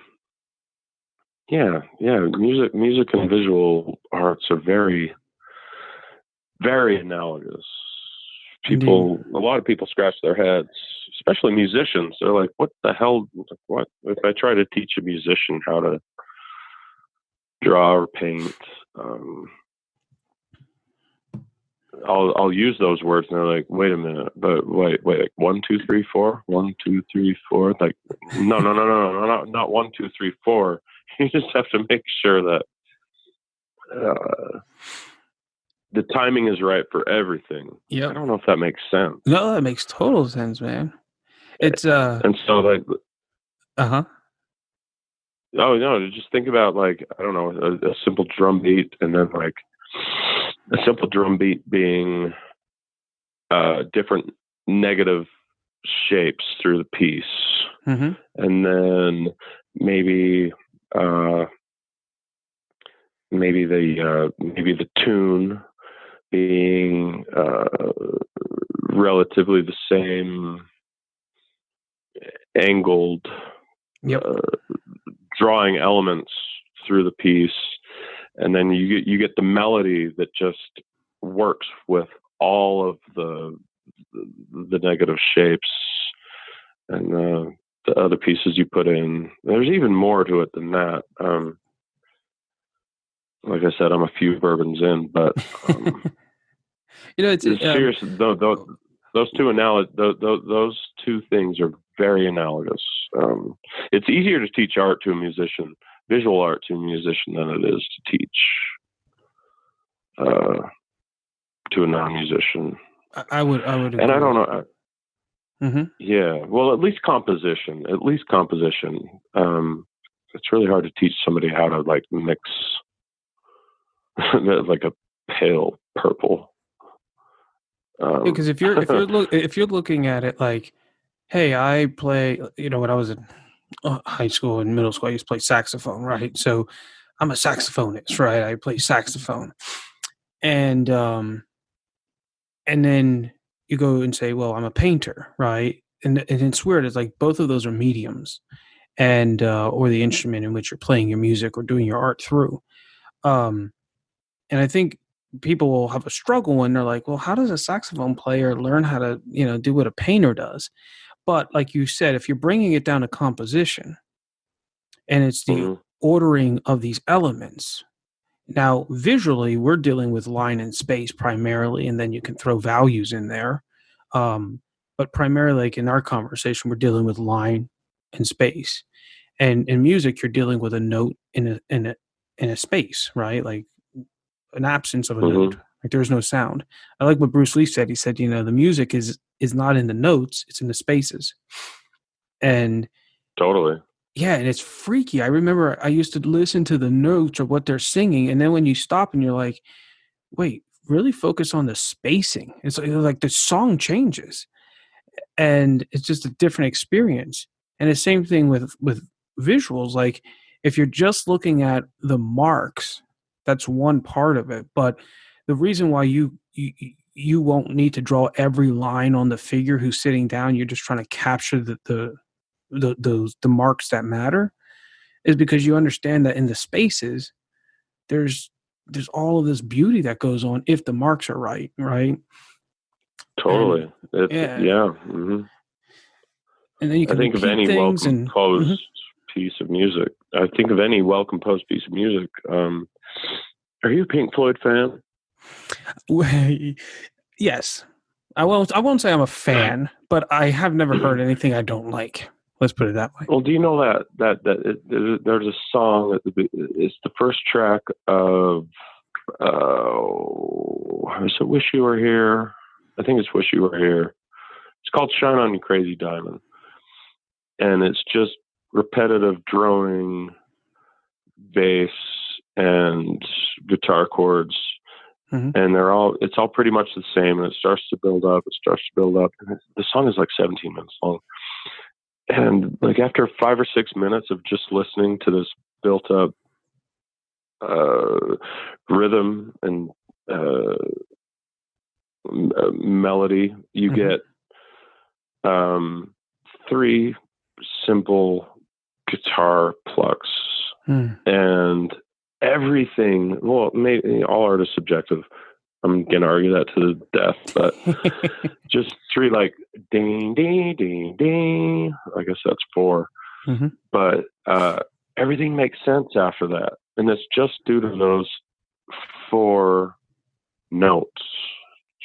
Speaker 2: music and visual arts are very, very analogous.
Speaker 1: Indeed.
Speaker 2: A lot of people scratch their heads, especially musicians. They're like, what the hell? What if I try to teach a musician how to draw or paint? Um, I'll use those words, and they're like, wait a minute, but wait, like 1, 2, 3, 4, 1, 2, 3, 4. Like, no, not 1, 2, 3, 4. You just have to make sure that the timing is right for everything. I
Speaker 1: Yep.
Speaker 2: don't know if that makes sense.
Speaker 1: No, that makes total sense, man. It's
Speaker 2: And so, like,
Speaker 1: uh-huh.
Speaker 2: oh no, just think about, like, I don't know, a simple drum beat, and then like a simple drum beat being different negative shapes through the piece,
Speaker 1: Mm-hmm.
Speaker 2: and then maybe maybe the tune being relatively the same angled,
Speaker 1: Yep.
Speaker 2: drawing elements through the piece, and then you get the melody that just works with all of the negative shapes and the other pieces you put in. There's even more to it than that. Like I said, I'm a few bourbons in, but
Speaker 1: It's
Speaker 2: seriously, those two things are very analogous. It's easier to teach art to a musician, visual art to a musician, than it is to teach to a non-musician.
Speaker 1: I would
Speaker 2: And I
Speaker 1: agree.
Speaker 2: don't know.
Speaker 1: Mm-hmm.
Speaker 2: Yeah, well, at least composition. It's really hard to teach somebody how to like mix like a pale purple.
Speaker 1: Because if you're looking at it like, hey, I play, when I was in high school and middle school, I used to play saxophone, right? So I'm a saxophonist, right? I play saxophone, and then you go and say, well, I'm a painter, right? And it's weird. It's like both of those are mediums, and or the instrument in which you're playing your music or doing your art through. Um, and I think people will have a struggle when they're like, well, how does a saxophone player learn how to, do what a painter does? But like you said, if you're bringing it down to composition and it's the
Speaker 2: mhm,
Speaker 1: ordering of these elements, now visually we're dealing with line and space primarily, and then you can throw values in there. Um, but primarily, like in our conversation, we're dealing with line and space. And in music, you're dealing with a note in a space, right? Like an absence of a note.
Speaker 2: mhm,
Speaker 1: Like there's no sound. I like what Bruce Lee said. He said, the music is not in the notes, it's in the spaces. And
Speaker 2: totally.
Speaker 1: yeah, and it's freaky. I remember I used to listen to the notes of what they're singing, and then when you stop and you're like, wait, really focus on the spacing. It's like the song changes, and it's just a different experience. And the same thing with visuals. Like if you're just looking at the marks, that's one part of it. But the reason why you won't need to draw every line on the figure who's sitting down, you're just trying to capture the marks that matter, is because you understand that in the spaces there's all of this beauty that goes on if the marks are right, right?
Speaker 2: Totally.
Speaker 1: Yeah.
Speaker 2: Yeah. Mm-hmm.
Speaker 1: And then you can
Speaker 2: I think of
Speaker 1: repeat
Speaker 2: any
Speaker 1: things and
Speaker 2: well-composed piece of music. I think of any well-composed piece of music. Are you a Pink Floyd fan?
Speaker 1: yes. I won't say I'm a fan, but I have never heard anything I don't like. Let's put it that way.
Speaker 2: Well, do you know there's a song it's the first track of is it Wish You Were Here? I think it's Wish You Were Here. It's called Shine On You Crazy Diamond. And it's just repetitive droning bass and guitar chords. Mm-hmm. And it's all pretty much the same. And it starts to build up. And the song is like 17 minutes long. And like after 5 or 6 minutes of just listening to this built up rhythm and melody, you get 3 simple guitar plucks, and everything. Well, maybe all art is subjective. I'm gonna argue that to the death, but just 3 like ding ding ding ding. I guess that's 4, but everything makes sense after that, and it's just due to those 4 notes.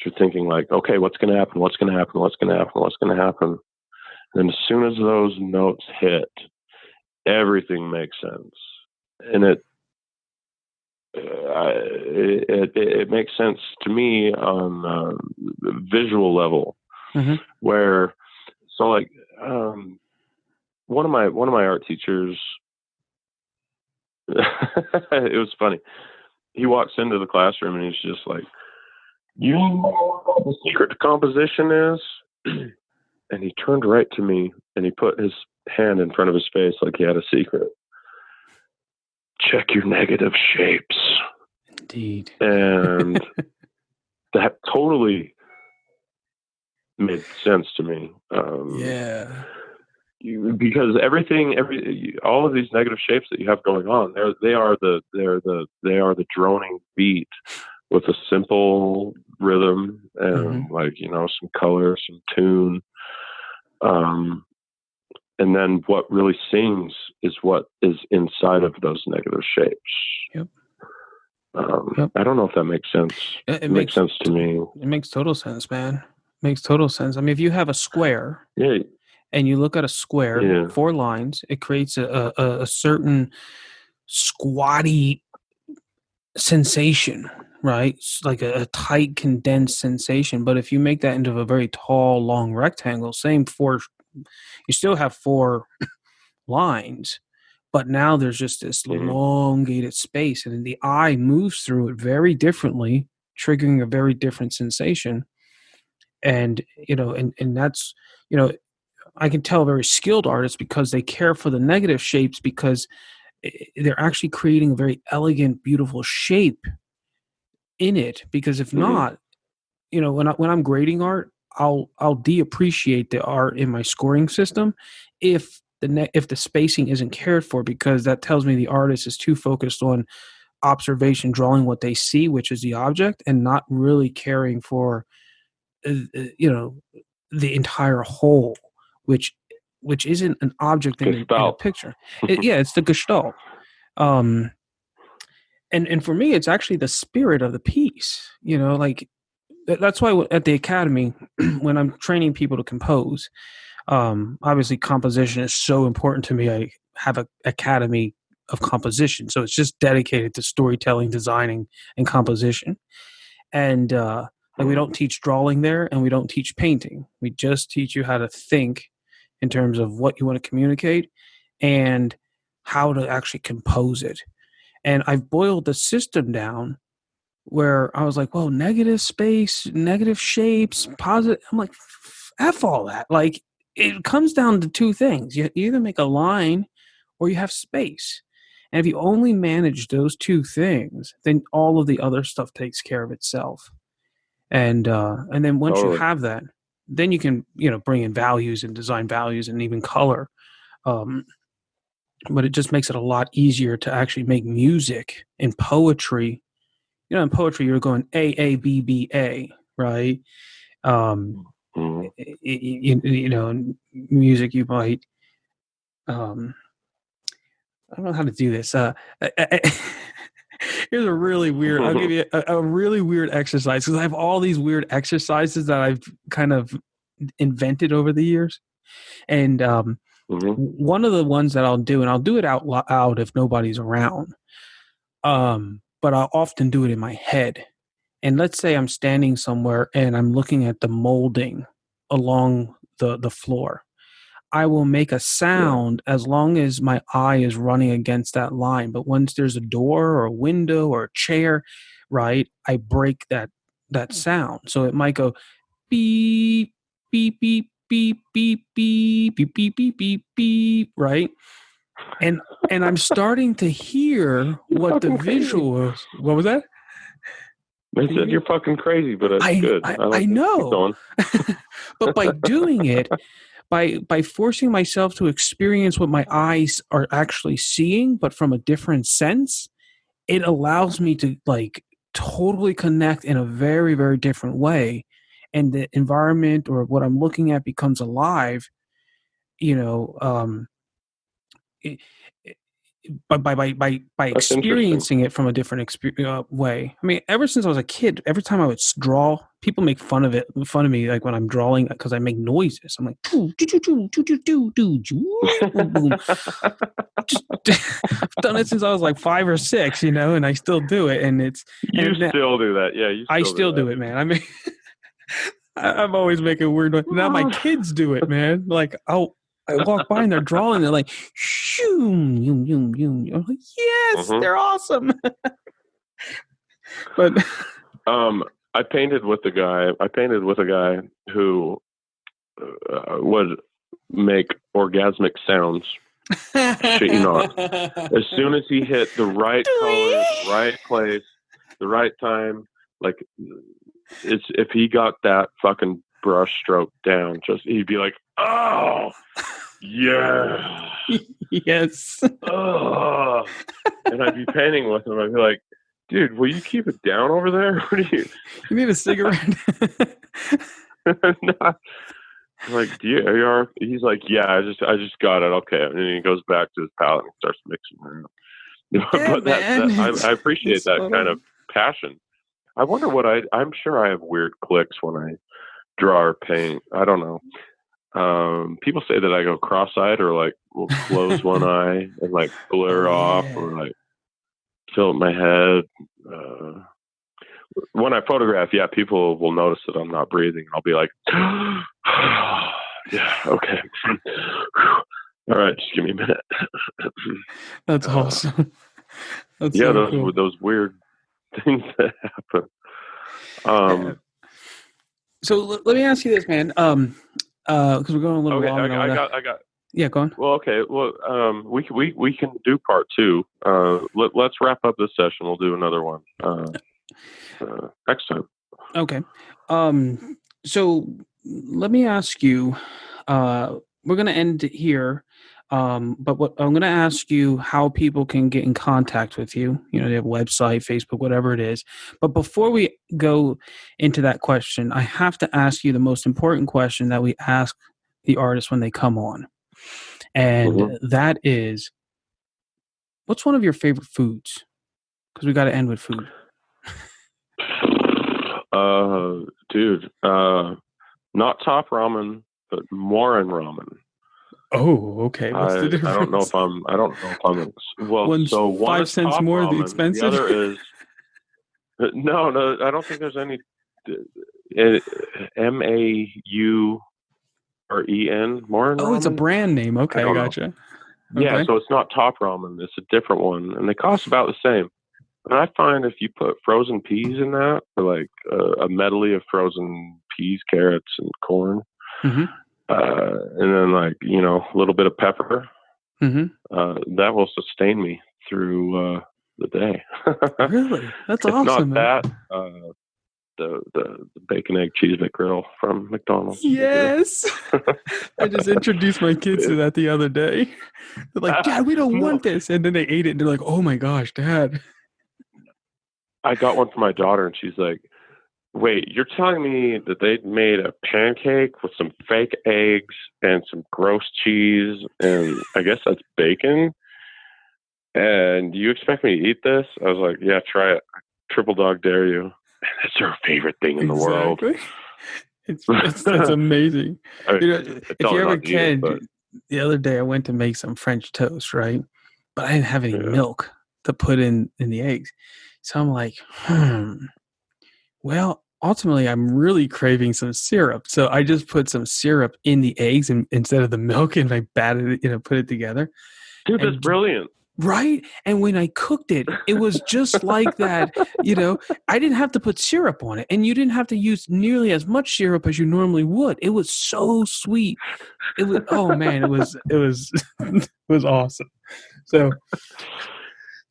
Speaker 2: You're thinking like, okay, what's going to happen? What's going to happen? What's going to happen? What's going to happen? And as soon as those notes hit, everything makes sense, and it makes sense to me on the visual level, where so like one of my art teachers, it was funny. He walks into the classroom and he's just like, "You know what the secret to composition is?" And he turned right to me and he put his hand in front of his face like he had a secret. "Check your negative shapes."
Speaker 1: Indeed.
Speaker 2: And that totally made sense to me.
Speaker 1: Yeah.
Speaker 2: Because all of these negative shapes that you have going on, they are the droning beat with a simple rhythm and like, some color, some tune. And then what really sings is what is inside of those negative shapes.
Speaker 1: Yep.
Speaker 2: I don't know if that makes sense. It makes sense to me.
Speaker 1: It makes total sense, man. It makes total sense. I mean, if you have a square, and you look at a square, 4 lines, it creates a certain squatty sensation, right? It's like a tight, condensed sensation. But if you make that into a very tall, long rectangle, you still have 4 lines, but now there's just this elongated space, and then the eye moves through it very differently, triggering a very different sensation. And and that's I can tell very skilled artists because they care for the negative shapes, because they're actually creating a very elegant, beautiful shape in it. Because if not, when I'm grading art, I'll de-appreciate the art in my scoring system if the spacing isn't cared for, because that tells me the artist is too focused on observation, drawing what they see, which is the object, and not really caring for the entire whole, which isn't an object in a picture. It's the gestalt. And for me, it's actually the spirit of the piece. Like that's why at the academy, when I'm training people to compose, obviously composition is so important to me. I have an academy of composition, so it's just dedicated to storytelling, designing, and composition. And we don't teach drawing there, and we don't teach painting. We just teach you how to think in terms of what you want to communicate and how to actually compose it. And I've boiled the system down where I was like, negative space, negative shapes, positive. I'm like, F all that. Like, it comes down to two things. You either make a line or you have space. And if you only manage those two things, then all of the other stuff takes care of itself. And then once you
Speaker 2: Totally.
Speaker 1: have that, then you can, bring in values and design values and even color. But it just makes it a lot easier to actually make music. In poetry, in poetry, you're going A, right?
Speaker 2: Mm-hmm.
Speaker 1: In music, you might, I don't know how to do this. Here's a really weird, I'll give you a really weird exercise, because I have all these weird exercises that I've kind of invented over the years. And one of the ones that I'll do, and I'll do it out loud if nobody's around, but I'll often do it in my head. And let's say I'm standing somewhere and I'm looking at the molding along the floor. I will make a sound as long as my eye is running against that line. But once there's a door or a window or a chair, right, I break that sound. So it might go beep, beep, beep, beep, beep, beep, beep, beep, beep, beep, beep, right? And I'm starting to hear what the visuals. What was that?
Speaker 2: I said you're fucking crazy, but it's good.
Speaker 1: I know. But by doing it, by forcing myself to experience what my eyes are actually seeing, but from a different sense, it allows me to totally connect in a very, very different way. And the environment or what I'm looking at becomes alive, it, by experiencing it from a different way. I mean, ever since I was a kid, every time I would draw, people make fun of me, like when I'm drawing, because I make noises. I'm like, I've done it since I was like 5 or 6, and I still do it. And it's
Speaker 2: still do that, yeah.
Speaker 1: I still do it, man. I mean, I'm always making weird noise. Now my kids do it, man. Like I walk by and they're drawing. They're like, shoom, yoom, yoom, yoom. I'm like, yes, they're awesome. But
Speaker 2: I painted with a guy who would make orgasmic sounds. Shit you not. As soon as he hit the right colors, right place, the right time, like if he got that fucking brush stroke down, he'd be like, oh yeah.
Speaker 1: Yes.
Speaker 2: Oh. And I'd be painting with him. I'd be like, dude, will you keep it down over there? What do you
Speaker 1: need a cigarette?
Speaker 2: No. Like, he's like, yeah, I just got it. Okay. And then he goes back to his palette and starts mixing around.
Speaker 1: Yeah,
Speaker 2: but I appreciate that kind of passion. I wonder I'm sure I have weird clicks when I draw or paint. I don't know. People say that I go cross-eyed, or like will close one eye and like blur off, or like tilt my head. When I photograph, people will notice that I'm not breathing. I'll be like, yeah, okay. All right, just give me a minute.
Speaker 1: That's awesome. That's
Speaker 2: those weird things that happen.
Speaker 1: So let me ask you this, man. Because we're going a little long.
Speaker 2: I got.
Speaker 1: Yeah, go on.
Speaker 2: Well, okay. Well, we can do part 2. Let's wrap up this session. We'll do another one next time.
Speaker 1: Okay. So let me ask you. We're going to end it here. But what I'm going to ask you, how people can get in contact with you. They have a website, Facebook, whatever it is. But before we go into that question, I have to ask you the most important question that we ask the artists when they come on. And that is, what's one of your favorite foods? Because we got to end with food.
Speaker 2: Dude, not top ramen, but Morin ramen.
Speaker 1: Oh, okay. What's the difference?
Speaker 2: I don't know if I'm. Well,
Speaker 1: one's
Speaker 2: so one
Speaker 1: 5
Speaker 2: is
Speaker 1: cents
Speaker 2: top
Speaker 1: more
Speaker 2: ramen,
Speaker 1: expensive.
Speaker 2: The other is no. I don't think there's any. MAUREN Morin.
Speaker 1: Oh, it's a brand name. Okay, gotcha.
Speaker 2: Yeah,
Speaker 1: okay.
Speaker 2: So it's not top ramen. It's a different one, and they cost about the same. But I find if you put frozen peas in that, or like a medley of frozen peas, carrots, and corn, and then a little bit of pepper.
Speaker 1: Mm-hmm.
Speaker 2: That will sustain me through the day.
Speaker 1: Really? That's
Speaker 2: if
Speaker 1: awesome,
Speaker 2: not
Speaker 1: man.
Speaker 2: that, the bacon, egg, cheese McGriddle from McDonald's.
Speaker 1: Yes. I just introduced my kids to that the other day. They're like, Dad, we don't want this. And then they ate it and they're like, oh my gosh, Dad.
Speaker 2: I got one for my daughter and she's like, wait, you're telling me that they made a pancake with some fake eggs and some gross cheese and I guess that's bacon? And you expect me to eat this? I was like, yeah, try it. Triple dog dare you. It's her favorite thing in the world.
Speaker 1: It's amazing. If you ever can,
Speaker 2: but
Speaker 1: the other day I went to make some French toast, right? But I didn't have any milk to put in the eggs. So I'm like, well, ultimately I'm really craving some syrup. So I just put some syrup in the eggs instead of the milk and I batted it, put it together.
Speaker 2: Dude, that's brilliant.
Speaker 1: Right? And when I cooked it, it was just like that. I didn't have to put syrup on it. And you didn't have to use nearly as much syrup as you normally would. It was so sweet. It was, oh man, it was it was awesome. So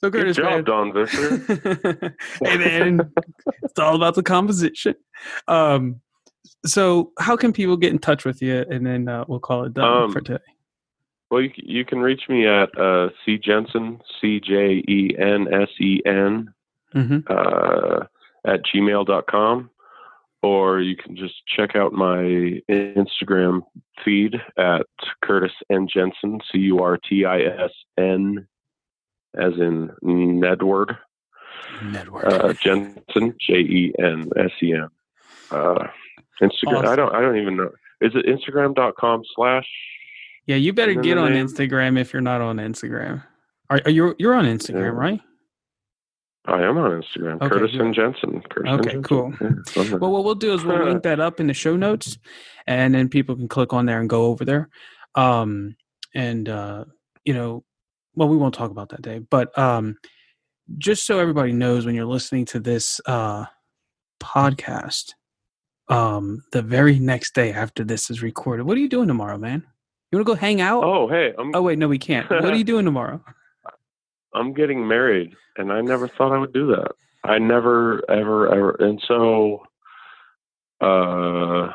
Speaker 1: Curtis,
Speaker 2: good job,
Speaker 1: man.
Speaker 2: Don Visser.
Speaker 1: Hey man, it's all about the composition. So how can people get in touch with you? And then we'll call it done for today.
Speaker 2: Well, you can reach me at C Jensen, CJENSEN, at gmail.com, or you can just check out my Instagram feed at Curtis N. Jensen, CURTISN, as in Nedward. Jensen, JENSEN. Instagram.
Speaker 1: Awesome.
Speaker 2: I don't even know. Is it Instagram.com/
Speaker 1: Yeah, you better get on Instagram if you're not on Instagram. You're on Instagram, right?
Speaker 2: I am on Instagram. Okay, Curtis and Jensen.
Speaker 1: Cool. Yeah. Well, what we'll do is we'll link that up in the show notes, and then people can click on there and go over there. Well, we won't talk about that day, but just so everybody knows, when you're listening to this podcast, the very next day after this is recorded, what are you doing tomorrow, man? You want to go hang out?
Speaker 2: Oh, hey.
Speaker 1: Oh, wait, no, we can't. What are you doing tomorrow?
Speaker 2: I'm getting married, and I never thought I would do that. I never, ever. And so I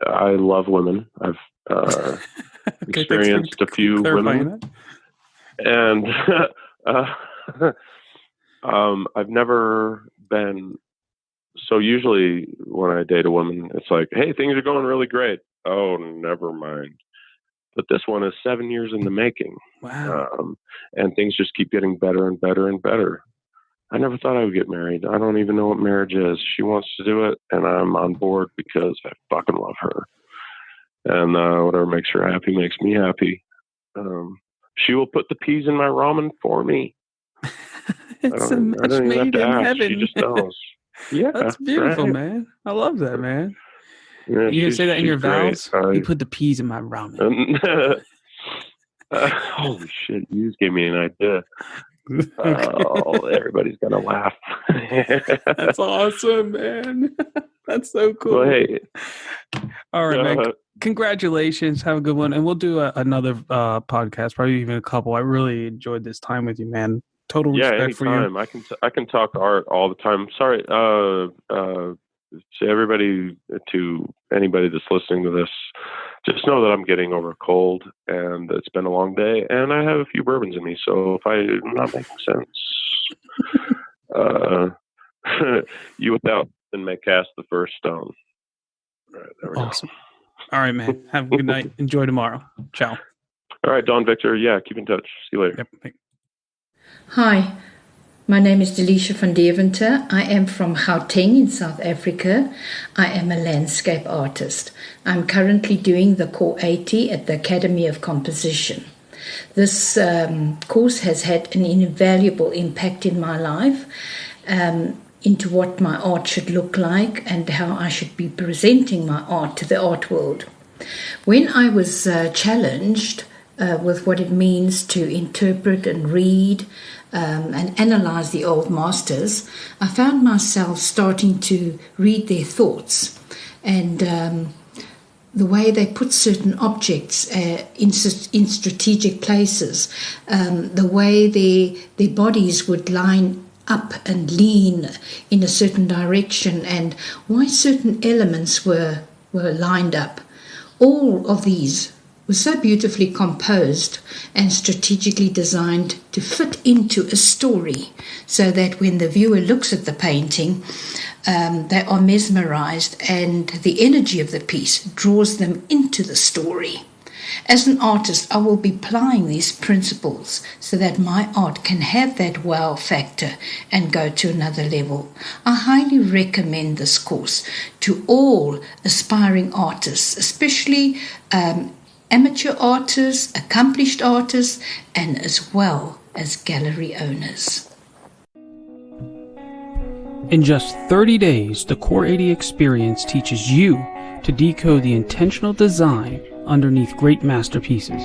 Speaker 2: love women. I've experienced a few women. And I've never been... So usually when I date a woman, it's like, hey, things are going really great. Oh, never mind. But this one is 7 years in the making.
Speaker 1: Wow.
Speaker 2: And things just keep getting better and better and better. I never thought I would get married. I don't even know what marriage is. She wants to do it, and I'm on board because I fucking love her. And whatever makes her happy makes me happy. She will put the peas in my ramen for me.
Speaker 1: It's a match made in heaven.
Speaker 2: She just knows. Yeah,
Speaker 1: that's beautiful, right? Man. I love that, man. Yeah, you can say that in your vows. You put the peas in my ramen.
Speaker 2: Holy shit! You just gave me an idea. Everybody's gonna laugh.
Speaker 1: That's awesome, man. That's so cool.
Speaker 2: Well, hey.
Speaker 1: All right, man. Congratulations. Have a good one, and we'll do another podcast, probably even a couple. I really enjoyed this time with you, man. Total respect for you.
Speaker 2: I can talk art all the time. Sorry, to anybody that's listening to this, just know that I'm getting over a cold, and it's been a long day, and I have a few bourbons in me. So if I'm not making sense, you without then may cast the first stone. All right, there we
Speaker 1: awesome. Go. All right, man. Have a good night. Enjoy tomorrow. Ciao.
Speaker 2: All right, Don Victor. Yeah, keep in touch. See you later.
Speaker 1: Yep.
Speaker 3: Hi, my name is Delisha van Deventer. I am from Gauteng in South Africa. I am a landscape artist. I'm currently doing the Core 80 at the Academy of Composition. This course has had an invaluable impact in my life, into what my art should look like and how I should be presenting my art to the art world. When I was challenged with what it means to interpret and read and analyze the old masters, I found myself starting to read their thoughts and the way they put certain objects in strategic places, the way their bodies would line up and lean in a certain direction, and why certain elements were lined up. All of these were so beautifully composed and strategically designed to fit into a story, so that when the viewer looks at the painting, they are mesmerized, and the energy of the piece draws them into the story. As an artist, I will be applying these principles so that my art can have that wow factor and go to another level. I highly recommend this course to all aspiring artists, especially amateur artists, accomplished artists, and as well as gallery owners.
Speaker 1: In just 30 days, the Core 80 experience teaches you to decode the intentional design underneath great masterpieces.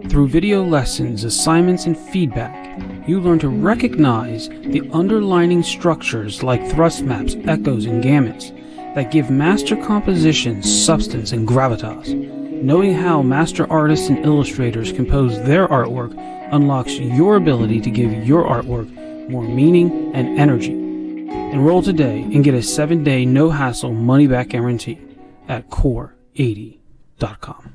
Speaker 1: Through video lessons, assignments, and feedback, you learn to recognize the underlining structures like thrust maps, echoes, and gamuts that give master compositions substance and gravitas. Knowing how master artists and illustrators compose their artwork unlocks your ability to give your artwork more meaning and energy. Enroll today and get a 7-day no-hassle money-back guarantee at core80.com.